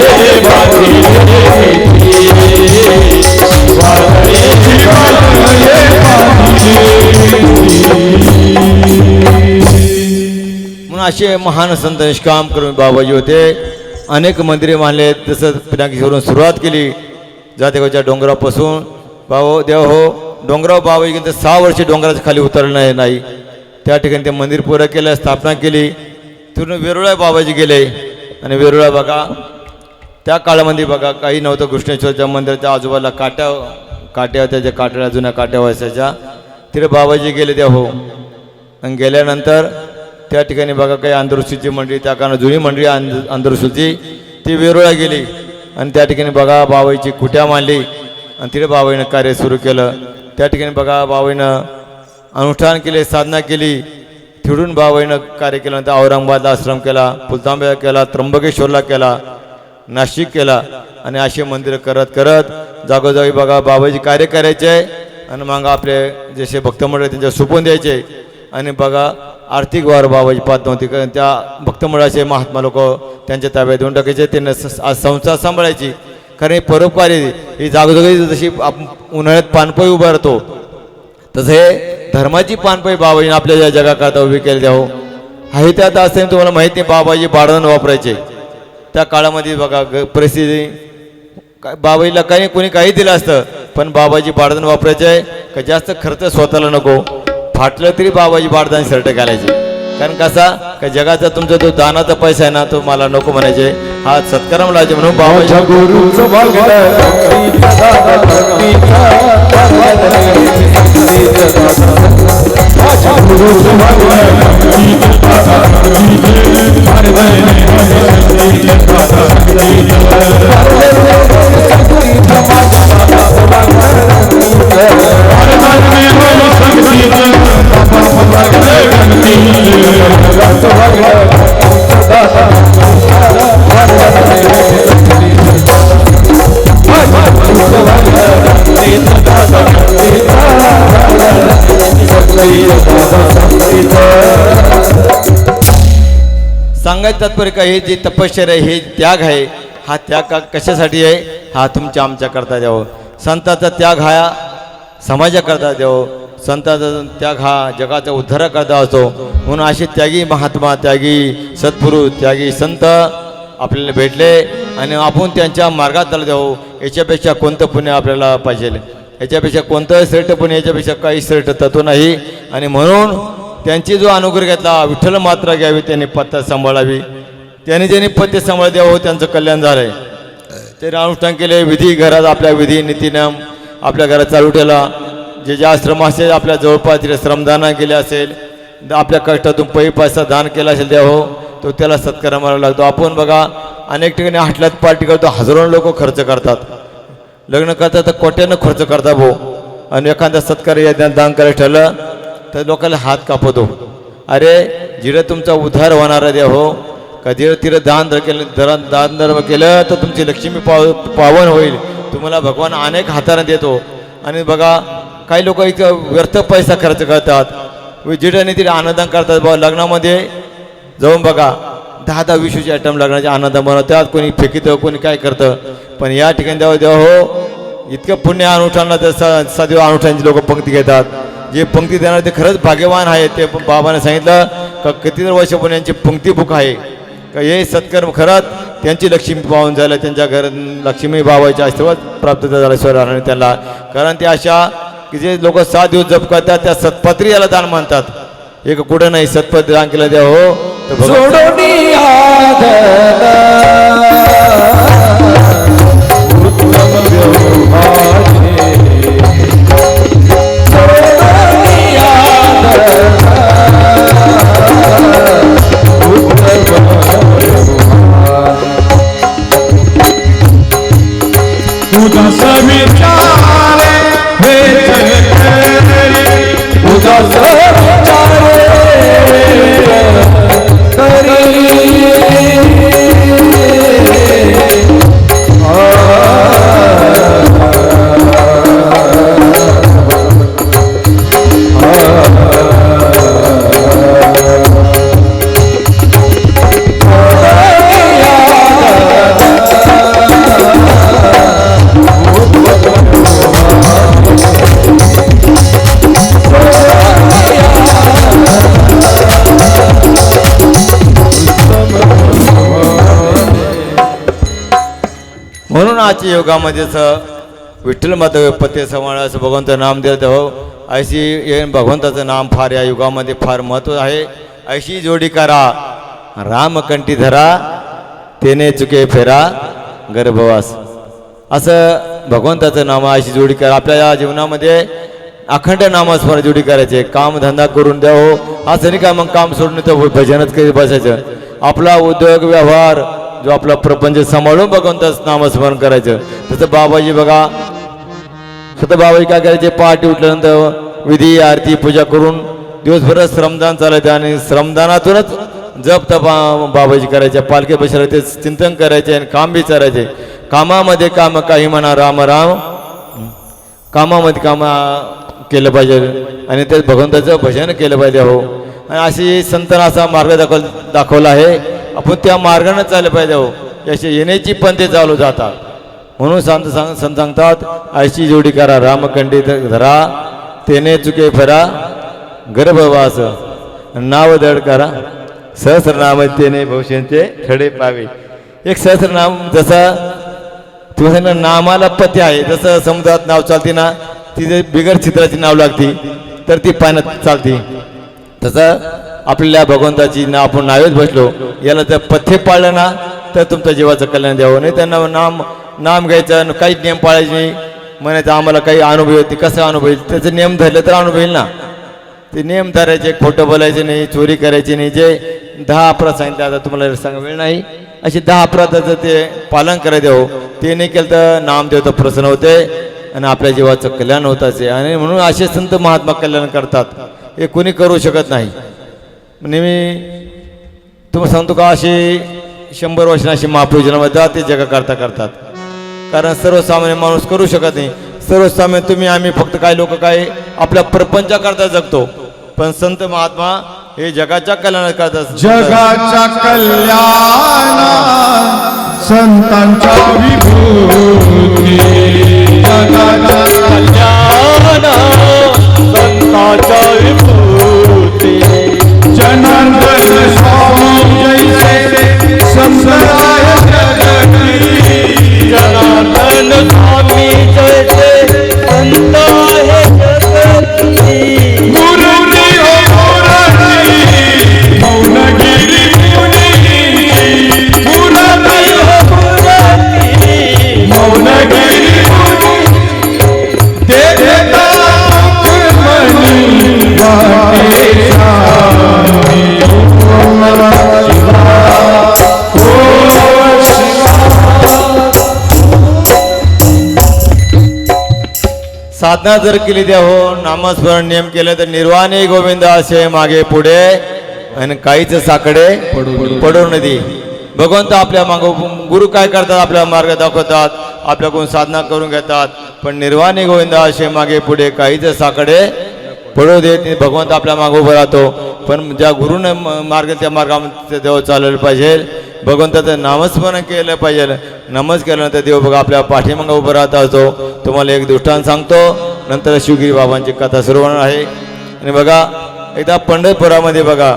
S2: म्हणून असे महान संत निष्काम करून बाबाजी होते. अनेक मंदिरे बांधले. तसंच पिनाकीवरून सुरुवात केली जातेगावच्या डोंगरापासून. देव हो डोंगराव बाबाजी गेले 6 वर्षे डोंगराच्या खाली उतरलं नाही. त्या ठिकाणी ते मंदिर पुरं केलं, स्थापना केली. तिथून वेरुळा बाबाजी गेले आणि वेरुळा बघा त्या काळामध्ये बघा काही नव्हतं. कृष्णेश्वरच्या मंदिराच्या आजूबाजूला काट्या त्याच्या काट्या जुन्या काट्या वसायच्या. तिथे बाबाजी गेले त्या हो. आणि गेल्यानंतर त्या ठिकाणी बघा काही आंध्रऋषीची मंडळी, त्या कारण जुनी मंडळी आंध्रऋषीची ती वेरुळा गेली. आणि त्या ठिकाणी बघा बाबाईची कुट्या मांडली आणि तिथे बाबाईनं कार्य सुरू केलं. त्या ठिकाणी बघा बाबाईनं अनुष्ठान केले, साधना केली. तिथून बाबाईनं कार्य केल्यानंतर औरंगाबादला आश्रम केला, फुलतांब्याला केला, त्र्यंबकेश्वरला केला, नाशिक केला. आणि असे मंदिरं करत करत जागोजागी बघा बाबाजी कार्य करायचे. आणि मग आपले जसे भक्तमंडळ त्यांच्या सुपून द्यायचे. आणि बघा आर्थिक वार बाबाजी पाहत नव्हती, कारण त्या भक्तमंडळाचे महात्मा लोक त्यांच्या ताब्यात देऊन टाकायचे. त्यांना संसार सांभाळायची. कारण हे परोपकारी ही जागोजागी जशी उन्हाळ्यात पानपोई उभारतो तसं हे धर्माची पानपोई बाबाजीने आपल्या या जगाकरता उभी केली द्यावं. हे त्यात असताना तुम्हाला माहिती नाही बाबाजी बाळधन वापरायचे. त्या काळामध्ये बघा परिस्थिती बाबाजीला काही कोणी काही दिलं असतं, पण बाबाजी बाळधन वापरायचे. का जास्त खर्च स्वतःला नको, फाटलं तरी बाबाजी बाळधन शर्ट घालायचे. कारण कसा का जगाचा तुमचा जो दानाचा पैसा आहे ना तो मला नको म्हणायचे. हा सत्कार लावायचे म्हणून बाबाजी
S3: गुरुचं
S2: सांगायचं तात्पर्य काय, हे जे तपश्चर्या हे त्याग आहे, हा त्याग कशासाठी आहे? हा तुमच्या आमच्या करता द्यावं. संतांचा त्याग हा समाजाकरता द्यावं. संतांचा त्याग हा जगाचा उद्धाराकरता असतो. म्हणून असे त्यागी महात्मा, त्यागी सत्पुरुष, त्यागी संत आपल्याला भेटले आणि आपण त्यांच्या मार्गात चालू द्यावं. याच्यापेक्षा कोणतं पुण्य आपल्याला पाहिजे? याच्यापेक्षा कोणतं श्रेष्ठ पुण्य? याच्यापेक्षा काही श्रेष्ठ तत्व नाही. आणि म्हणून त्यांची जो अनुग्रह घेतला, विठ्ठल मात्रा घ्यावी, त्यांनी पत्ता सांभाळावी, त्यांनी पत्ते सांभाळ द्यावं, त्यांचं कल्याण झालंय. ते अनुष्ठान केले, विधी घरात आपल्या विधी नितीनियम आपल्या घरात चालू ठेवला. जे जे आश्रम असेल आपल्या जवळपास तिथे श्रमदान केले असेल, आपल्या कष्टातून पैसा दान केला असेल द्यावं, तो त्याला सत्कार मारावा लागतो. आपण बघा अनेक ठिकाणी हाटलात पार्टी करतो, हजारो लोक खर्च करतात, लग्न करतात तर कोट्यानं खर्च करतात भाऊ. आणि एखादा सत्कार दान करायला ठरलं तर लोकांना हात कापतो. अरे जिरं तुमचा उद्धार होणारा द्या हो, का जिरं तिरं दान धर्म केलं तर तुमची लक्ष्मी पावन होईल. तुम्हाला भगवान अनेक हाताने देतो. आणि बघा काही लोक इथं व्यर्थ पैसा खर्च करतात, जिरं तिथे आनंद करतात. बघा लग्नामध्ये जाऊन बघा 10-20 आयटम लग्नाचे आनंद बनवतात, कोणी फेकीतं, कोणी काय करतं. पण या ठिकाणी देवा हो इतकं पुण्य अनुष्ठानला तर सदैव अनुष्ठानची लोक पंक्ती घेतात. जे पंक्ती देणार ते खरंच भाग्यवान आहे. ते बाबाने सांगितलं का कितीतरी वर्षापूर्वी यांची पंक्ती बुक आहे का हे सत्कर्म खरंच त्यांची लक्ष्मी पाहून झालं, त्यांच्या घर लक्ष्मी बाबाच्या आशीर्वाद प्राप्त झाला स्वराने त्यांना. कारण ते अशा की जे लोक 7 दिवस जप करतात त्या सत्पत्री याला दान मानतात. एक कुठं नाही सत्पत्री दान केलं द्या हो तर
S3: रस विचारे करी
S2: म्हणून आजच्या युगामध्येच विठ्ठल माता पते संवाळ असं भगवंत नाम देत हो. अशी भगवंताचं नाम फार या युगामध्ये फार महत्त्व आहे. अशी जोडी करा रामकंठी धरा तेने चुके फेरा गर्भवास. असं भगवंताचं नाम अशी जोडी करा. आपल्या या जीवनामध्ये अखंड नामस्मरण जोडी करायचे. कामधंदा करून द्या हो. असं नाही का मग काम सोडून तर भजनच करीत बसायचं. आपला उद्योग व्यवहार जो आपला प्रपंच सांभाळून भगवंताचं नामस्मरण करायचं. तसं बाबाजी बघा स्वतः बाबाजी काय करायचे, पहाटे उठल्यानंतर विधी आरती पूजा करून दिवसभर श्रमदान चालायचं आणि श्रमदानातूनच जप तप बाबाजी करायचे. पालखी बसले ते चिंतन करायचे आणि काम बी करायचे. कामामध्ये काम काही म्हणा राम राम, कामामध्ये काम केलं पाहिजे आणि ते भगवंताचं भजन केलं पाहिजे हो. आणि अशी संतांना असा मार्ग दाखवला आहे. आपण त्या मार्गाने चाललं पाहिजे हो. याची येण्याची पण ते चालू जातात. म्हणून संत सांगतात अशी जोडी करा रामकंठी धरा तेने चुके फरा गर्भवास. नाव दड करा सहस्रनाम तेने भविष्याचे खडे पावे. एक सहस्रनाम जसं तुम्हाला नामाला पत्ते आहे, जसं समुद्रात नाव चालते ना तिथे बिगर चित्राची नाव लागती तर ती पाण्यात चालती. तसं आपल्याला भगवंताची ना आपण नावेच बसलो याला जर पथ्य पाळलं ना तर तुमच्या जीवाचं कल्याण द्यावं. नाही त्यांना नाम घ्यायचं काहीच नियम पाळायचे नाही. म्हणायचं आम्हाला काही अनुभव येते. कसं अनुभव येईल त्याचे नियम धरले तर अनुभव येईल ना. ते नियम धरायचे, खोटं बोलायचे नाही, चोरी करायची नाही. जे 10 अपराध सांगितले आता तुम्हाला सांगा वेळ नाही, असे 10 अपराधाचं ते पालन करायचे हो. ते नाही केलं तर नामदेव तर प्रसन्न होते आणि आपल्या जीवाचं कल्याण होत असे. आणि म्हणून असे संत महात्मा कल्याण करतात. हे कोणी करू शकत नाही. नेहमी तुम्हाला सांगतो का अशी 100 वर्षांशी महापूजनामध्ये ते जगा करतात. कारण सर्वसामान्य माणूस करू शकत नाही. सर्वसामान्य तुम्ही आम्ही फक्त काही लोक काय आपल्या प्रपंचाकरता जगतो, पण संत महात्मा हे जगाच्या कल्याणात करतात.
S1: जगाच्या कल्याण संतांच्या विभूती, जगाच्या
S3: कल्याण संतांच्या विभूती.
S1: जनार्दन स्वामी जैसे संतराय जगती,
S3: जनार्दन स्वामी जैसे संत आहे जगती.
S1: मुरली हो मुरली मौनगिरी मुनी, मुरली हो
S3: मुरली
S1: मौनगिरी मुनी, ते देता मनी वाटे शांती. ओम नमः शिवाय, ओम
S2: साधना जर केली द्या हो, नामस्मरण नियम केलं तर निर्वाणी गोविंद असे मागे पुढे आणि काहीच साकडे पडू नदी. भगवंत आपल्या माग गुरु काय करतात, आपल्या मार्ग दाखवतात, आपल्याकडून साधना करून घेतात, पण निर्वाणी गोविंद असे मागे पुढे काहीच साकडे पडू देत नाही. भगवंत आपल्या मागे उभं राहतो, पण ज्या गुरुने मार्ग त्या मार्गामध्ये देव चालवलं पाहिजे. भगवंताचं नामस्मरण केलं पाहिजे. नमस्कार केल्यानंतर देव बघा आपल्या पाठीमागं उभं राहत असतो. तुम्हाला एक दृष्टांत सांगतो, नंतर शिवगिरी बाबांची कथा सुरू होणार आहे. आणि बघा एकदा पंढरपुरामध्ये बघा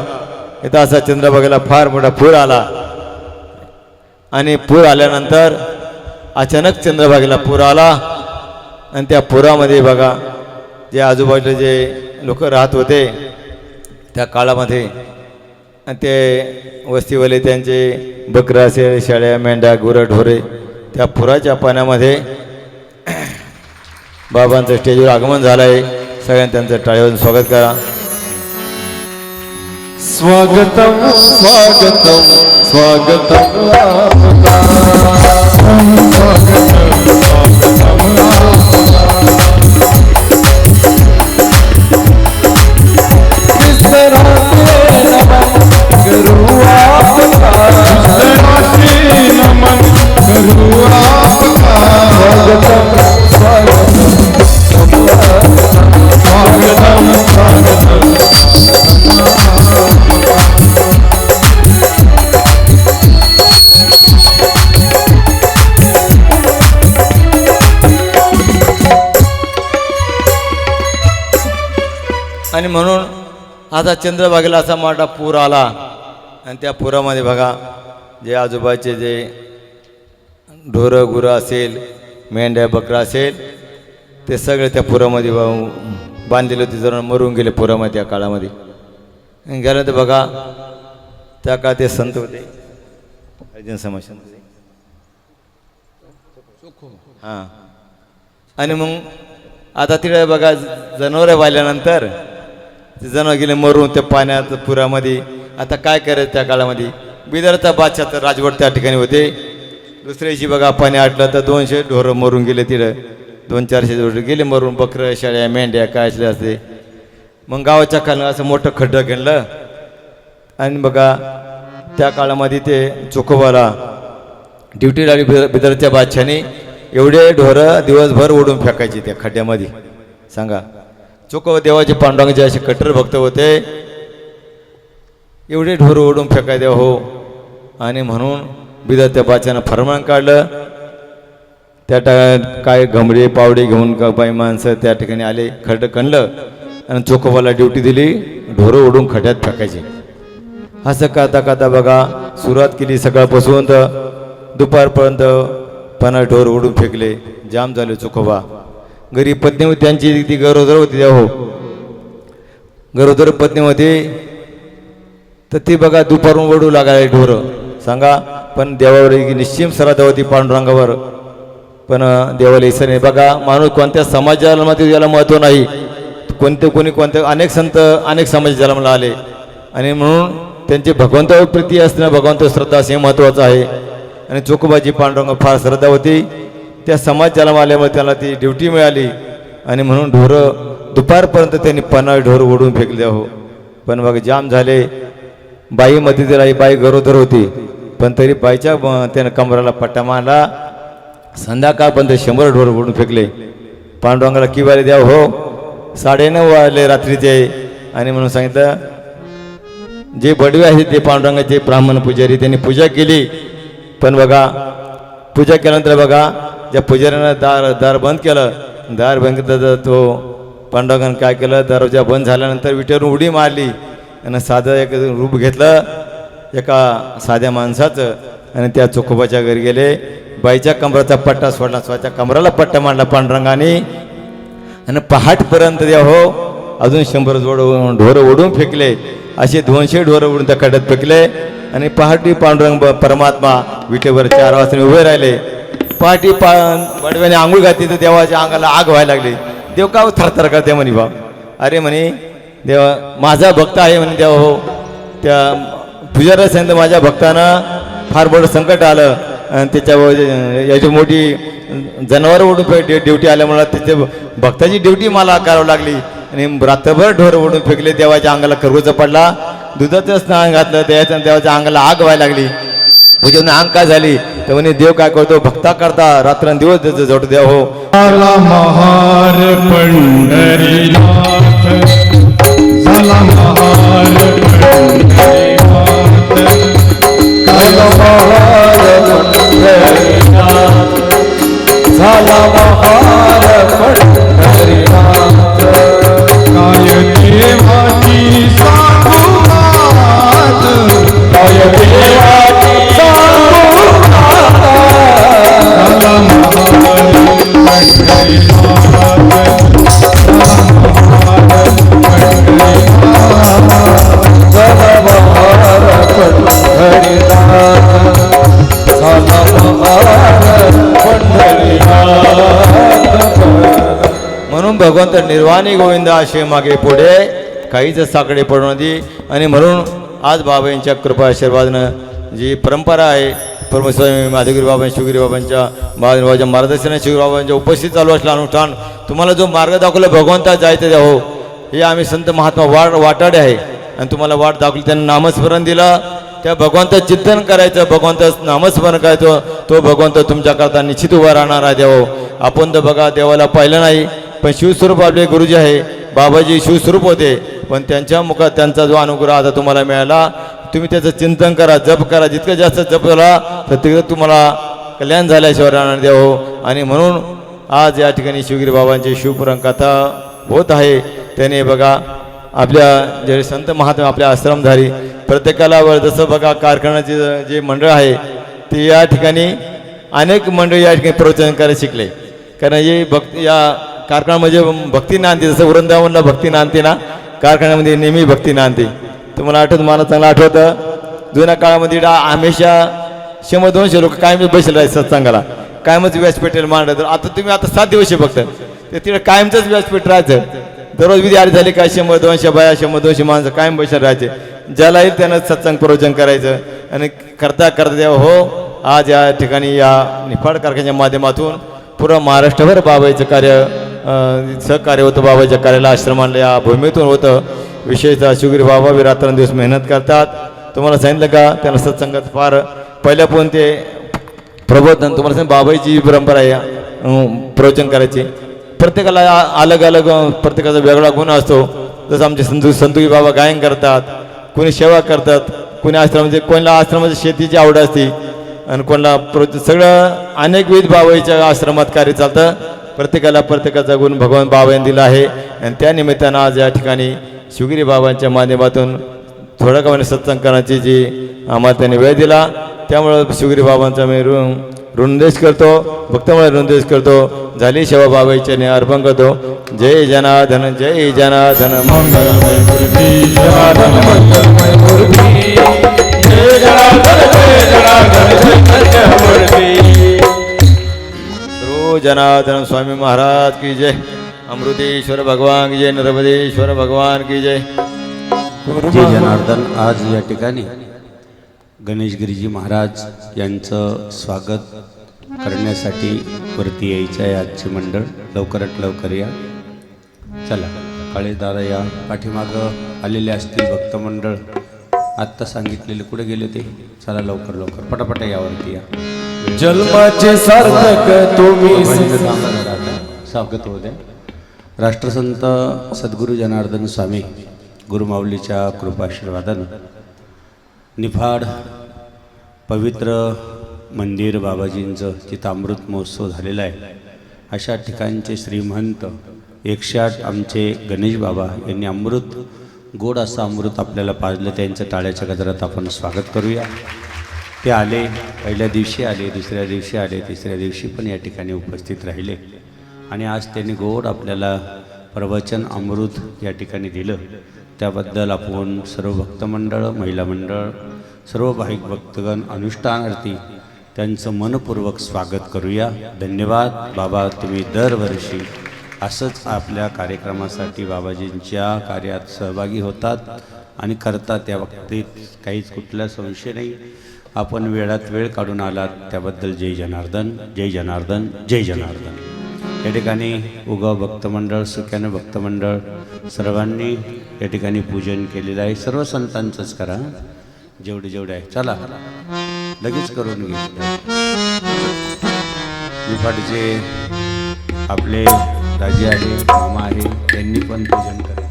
S2: इथं असा चंद्रभागेला फार मोठा पूर आला. आणि पूर आल्यानंतर अचानक चंद्रभागेला पूर आला आणि त्या पुरामध्ये बघा जे आजूबाजूला जे लोक राहत होते त्या काळामध्ये आणि ते वस्तीवाले त्यांचे बकरं असेल, शेळ्या मेंढ्या गुरं ढोरे त्या पुराच्या पाण्यामध्ये बाबांचं स्टेजवर आगमन झालं आहे. सगळ्यांनी त्यांचं टाळ्यावरून स्वागत करा.
S3: स्वागतम स्वागतम स्वागतम
S2: म्हणून आता चंद्रभागेला असा मोठा पूर आला आणि त्या पुरामध्ये बघा जे आजूबाजूचे जे ढोरं गुरं असेल मेंढ्या बकरा असेल ते सगळे त्या पुरामध्ये बांधलेले होते जरा मरून गेले पुरामध्ये त्या काळामध्ये. गेल्यानंतर बघा त्या काळात ते संत होते अर्जुन समाज हां. आणि मग आता तिकडे बघा जनावरं वाहिल्यानंतर ते जनावर गेले मरून त्या पाण्यात पुरामध्ये. आता काय करायचं त्या काळामध्ये बिदरचा बादशाह तर राजवट त्या ठिकाणी होते. दुसऱ्या दिवशी बघा पाणी आटलं तर 200 ढोरं मरून गेले तिकडं 200-400 ढोरं गेले मरून बकरं शेळ्या मेंढ्या काय असले असते. मग गावाच्या खाली असं मोठं खड्डं घेतलं आणि बघा त्या काळामध्ये ते चोखोबाला ड्युटी लागली बिदरच्या बादशाने एवढे ढोरं दिवसभर ओढून फेकायचे त्या खड्ड्यामध्ये. सांगा चोखोबा देवाचे पांडुरंगाचे असे कट्टर भक्त होते एवढे ढोरं ओढून फेकायचे हो. आणि म्हणून बिदरच्या बादशानं फरमान काढलं त्या काय घमडे पावडे घेऊन बाई माणसं त्या ठिकाणी आले खड्डं खणलं आणि चोखोबाला ड्युटी दिली ढोरं ओढून खड्ड्यात फेकायचे. असं करता करता बघा सुरुवात केली सकाळपासून तर दुपारपर्यंत 50 ढोर ओढून फेकले. जाम झाले चोखोबा. घरी पत्नी होती त्यांची ती गरोदर होती त्या हो. गरोदर पत्नी होती तर ती बघा दुपारून ओढू लागायला ढोरं. सांगा पण देवावर निश्चिम श्रद्धा होती पांडुरंगावर. पण देवाला इसर नाही. बघा माणूस कोणत्या समाजाला याला महत्त्व नाही. कोणत्या अनेक संत अनेक समाज जन्माला आले आणि म्हणून त्यांची भगवंतावर प्रीती असणं भगवंतावर श्रद्धा असणे महत्त्वाचं आहे. आणि चोखोबाची पांडुरंग फार श्रद्धा होती. त्या समाज जन्म आल्यामुळे त्याला ती ड्युटी मिळाली आणि म्हणून ढोरं दुपारपर्यंत त्यांनी 50 ढोर ओढून फेकले हो. पण बघा जाम झाले. बाईमध्ये दिला बाई गरोदर होती पण तरी बाईच्या त्यानं कमराला पट्टा मारला. संध्याकाळपर्यंत 100 ढोर ओढून फेकले. पांडुरंगाला किवाले द्या हो 9:30 वाजले रात्रीचे. आणि म्हणून सांगितलं जे बडवे आहेत ते पांडुरंगाचे ब्राह्मण पुजारी त्यांनी पूजा केली. पण बघा पूजा केल्यानंतर बघा ज्या पुजाऱ्यानं दार बंद केलं. दार बंद केलं तो पांडुरंगानं काय केलं दरवाजा बंद झाल्यानंतर विटेवरून उडी मारली आणि साधं एक रूप घेतलं एका साध्या माणसाचं आणि त्या चोखोबाच्या घरी गेले. बाईच्या कमराचा पट्टा सोडला स्वतःच्या कमराला पट्टा मांडला पांडुरंगाने आणि पहाटपर्यंत द्या हो अजून 100 ढोरं ओढून फेकले. असे 200 ढोरं ओढून त्या खड्ड्यात फेकले. आणि पहाटी पांडुरंग परमात्मा विटेवर 4 वाजता उभे राहिले. पहाटी बडव्याने आंघोळ घातली तर देवाच्या अंगाला आग व्हायला लागली. देव का थरथर करते म्हणे बा. अरे म्हणे देवा माझा भक्त आहे म्हणे देवा हो. त्या पुजाऱ्या सांगितलं माझ्या भक्तानं फार मोठं संकट आलं आणि त्याच्यावर याची मोठी जनावर ओढून ड्युटी आल्यामुळं त्याच्या भक्ताची ड्युटी मला करावं लागली. आणि रात्रभर ढोर ओढून फेकले. देवाच्या अंगाला खरगोचा पडला. दुधाचं स्नान घातलं त्याच्या देवाच्या अंगाला आग व्हायला लागली. पूजेने अंग काय झाली तर म्हणे देव काय करतो भक्ता करता रात्रंदिवस त्याचं जोड द्या हो.
S1: महार पंढरीनाथ झाला महार पंढरीनाथ
S3: झाला महार पंढरीनाथ झाला महार पंढरीनाथ
S1: काय देवाची सांगुनाथ
S3: काय देवाची सांगुनाथ
S1: झाला महार
S2: म्हणून भगवंत निर्वाणी गोविंद असे मागे पुढे काहीच साकडे पडून दे. आणि म्हणून आज बाबा यांच्या कृपा आशीर्वादानं जी परंपरा आहे परमेश्वर माधवगिरी बाबा शिवगिरी बाबांच्या बाबांच्या मार्गदर्शनात शिवगिरी बाबांच्या उपस्थित चालू असलं अनुष्ठान तुम्हाला जो मार्ग दाखवला भगवंता जायचं द्या हो. हे आम्ही संत महात्मा वाटाडे आहे आणि तुम्हाला वाट दाखवली त्यांना नामस्मरण दिलं. त्या भगवंत चिंतन करायचं भगवंत नामस्मरण करायचं तो भगवंत तुमच्याकरता निश्चित उभा राहणार आहे देव. आपण तर बघा देवाला पाहिलं नाही पण शिवस्वरूप आपले गुरुजी आहे बाबाजी शिवस्वरूप होते. पण त्यांच्या मुखात त्यांचा जो अनुग्रह आता तुम्हाला मिळाला तुम्ही त्याचं चिंतन करा जप करा. जितकं जास्त जप केला तर तितकं तुम्हाला कल्याण झाल्याशिवाय राहणार देव हो. आणि म्हणून आज या ठिकाणी शिवगिरी बाबांची शिवपुराण कथा होत आहे. त्याने बघा आपल्या जे संत महात्मा आपल्या आश्रमधारी प्रत्येकाला जसं बघा कारखान्याचे जे मंडळ आहे ते या ठिकाणी अनेक मंडळी या ठिकाणी प्रवचन करायला शिकले. कारण हे या कारखान्यामध्ये भक्ती नांदते, जसं वृंदावनला भक्ती नांदते ना, कारखान्यामध्ये नेहमी भक्ती नांदते. तुम्हाला मला चांगलं आठवतं जुन्या काळामध्ये हमेशा 100-200 लोक कायमच बसले राहायचे सत्संगाला, कायमच व्यासपीठाला मांडलं. तर आता तुम्ही आता 7 दिवस फक्त ते तिकडे कायमचंच व्यासपीठ राहायचं. दररोज विधी आली झाली काय 100-200 बाया 100-200 माणसं कायम बसले राहायचे. ज्याला येईल त्यानं सत्संग प्रवचन करायचं. आणि करता करता तेव्हा हो आज या ठिकाणी या निफाड कारखान्याच्या माध्यमातून पुरं महाराष्ट्रभर बाबाईचं कार्य सहकार्य होतं. बाबाच्या कार्याला आश्रमाला या भूमीतून होतं. विशेषतः शिवगिरी बाबा बी रात्रंदिवस मेहनत करतात. तुम्हाला सांगितलं का त्यांना सत्संगात फार पहिल्यापासून ते प्रबोधन तुम्हाला सांग बाबाईची परंपरा आहे प्रवचन करायची. प्रत्येकाला अलग अलग प्रत्येकाचा वेगळा गुण असतो. जसं आमचे संतुजी बाबा गायन करतात, कोणी सेवा करतात, कोणी आश्रमाचे कोणाला आश्रमाची शेतीची आवड असते आणि कोणाला सगळं अनेकविध बाबाईच्या आश्रमात कार्य चालतं. प्रत्येकाला प्रत्येकाचा गुण भगवान बाबांनी दिला आहे. आणि त्या निमित्तानं आज या ठिकाणी शिवगिरी बाबांच्या माध्यमातून थोडा का सत्संग करण्याची जी आम्हाला त्यांनी वेळ दिला त्यामुळं शिवगिरी बाबांचा मी ऋणदेश करतो, भक्तमुळे ऋणदेश करतो. झाली सेवा बाबाईच्या अर्पण करतो. जय जनार्दन जय जनार्दन
S1: मंगलमय मूर्ती जनार्दन मंगलमय मूर्ती
S3: जय जनार्दन जय जनार्दन जय सत्यमूर्ती.
S2: जनार्दन स्वामी महाराज की जय. अमृतेश्वर भगवान की जय. नर्मदेश्वर भगवान की जय.
S4: जय जनार्दन. आज या ठिकाणी गणेश गिरीजी महाराज यांचं स्वागत करण्यासाठी वरती यायचं आहे आजचे मंडळ. लवकरात लवकर या. चला काळे दादा या पाठीमागं आलेले असतील भक्त मंडळ. आत्ता सांगितलेले कुठे गेले ते? चला लवकर लवकर पटापट यावरती या.
S3: जन्माचे सार्थक तुम्ही
S4: स्वागत होते. राष्ट्रसंत सद्गुरू जनार्दन स्वामी गुरुमाऊलीच्या कृपाशीर्वादानं निफाड पवित्र मंदिर बाबाजींचं जिथं अमृत महोत्सव झालेला आहे अशा ठिकाणचे श्रीमंत 108 आमचे गणेश बाबा यांनी अमृत गोड असं अमृत आपल्याला पाजलं. त्यांचं टाळ्याच्या गजरात आपण स्वागत करूया. ते आले, पहिल्या दिवशी आले, दुसऱ्या दिवशी आले, तिसऱ्या दिवशी पण या ठिकाणी उपस्थित राहिले. आणि आज त्यांनी गोड आपल्याला प्रवचन अमृत या ठिकाणी दिलं. त्याबद्दल आपण सर्व भक्तमंडळ, महिला मंडळ, सर्व भाविक भक्तगण, अनुष्ठानार्थी त्यांचं मनपूर्वक स्वागत करूया. धन्यवाद बाबा. तुम्ही दरवर्षी असंच आपल्या कार्यक्रमासाठी बाबाजींच्या कार्यात सहभागी होतात आणि करतात. त्या बाबतीत काहीच कुठला संशय नाही. आपण वेळात वेळ काढून आलात त्याबद्दल जय जनार्दन जय जनार्दन जय जनार्दन. या ठिकाणी उगाव भक्तमंडळ, सुक्यानं भक्तमंडळ सर्वांनी या ठिकाणी पूजन केलेलं आहे. सर्व संतांचंच करा जेवढे जेवढे आहे. चला लगेच करून घे. निफाडचे आपले राजे आहे, मामा आहे, त्यांनी पण पूजन करा.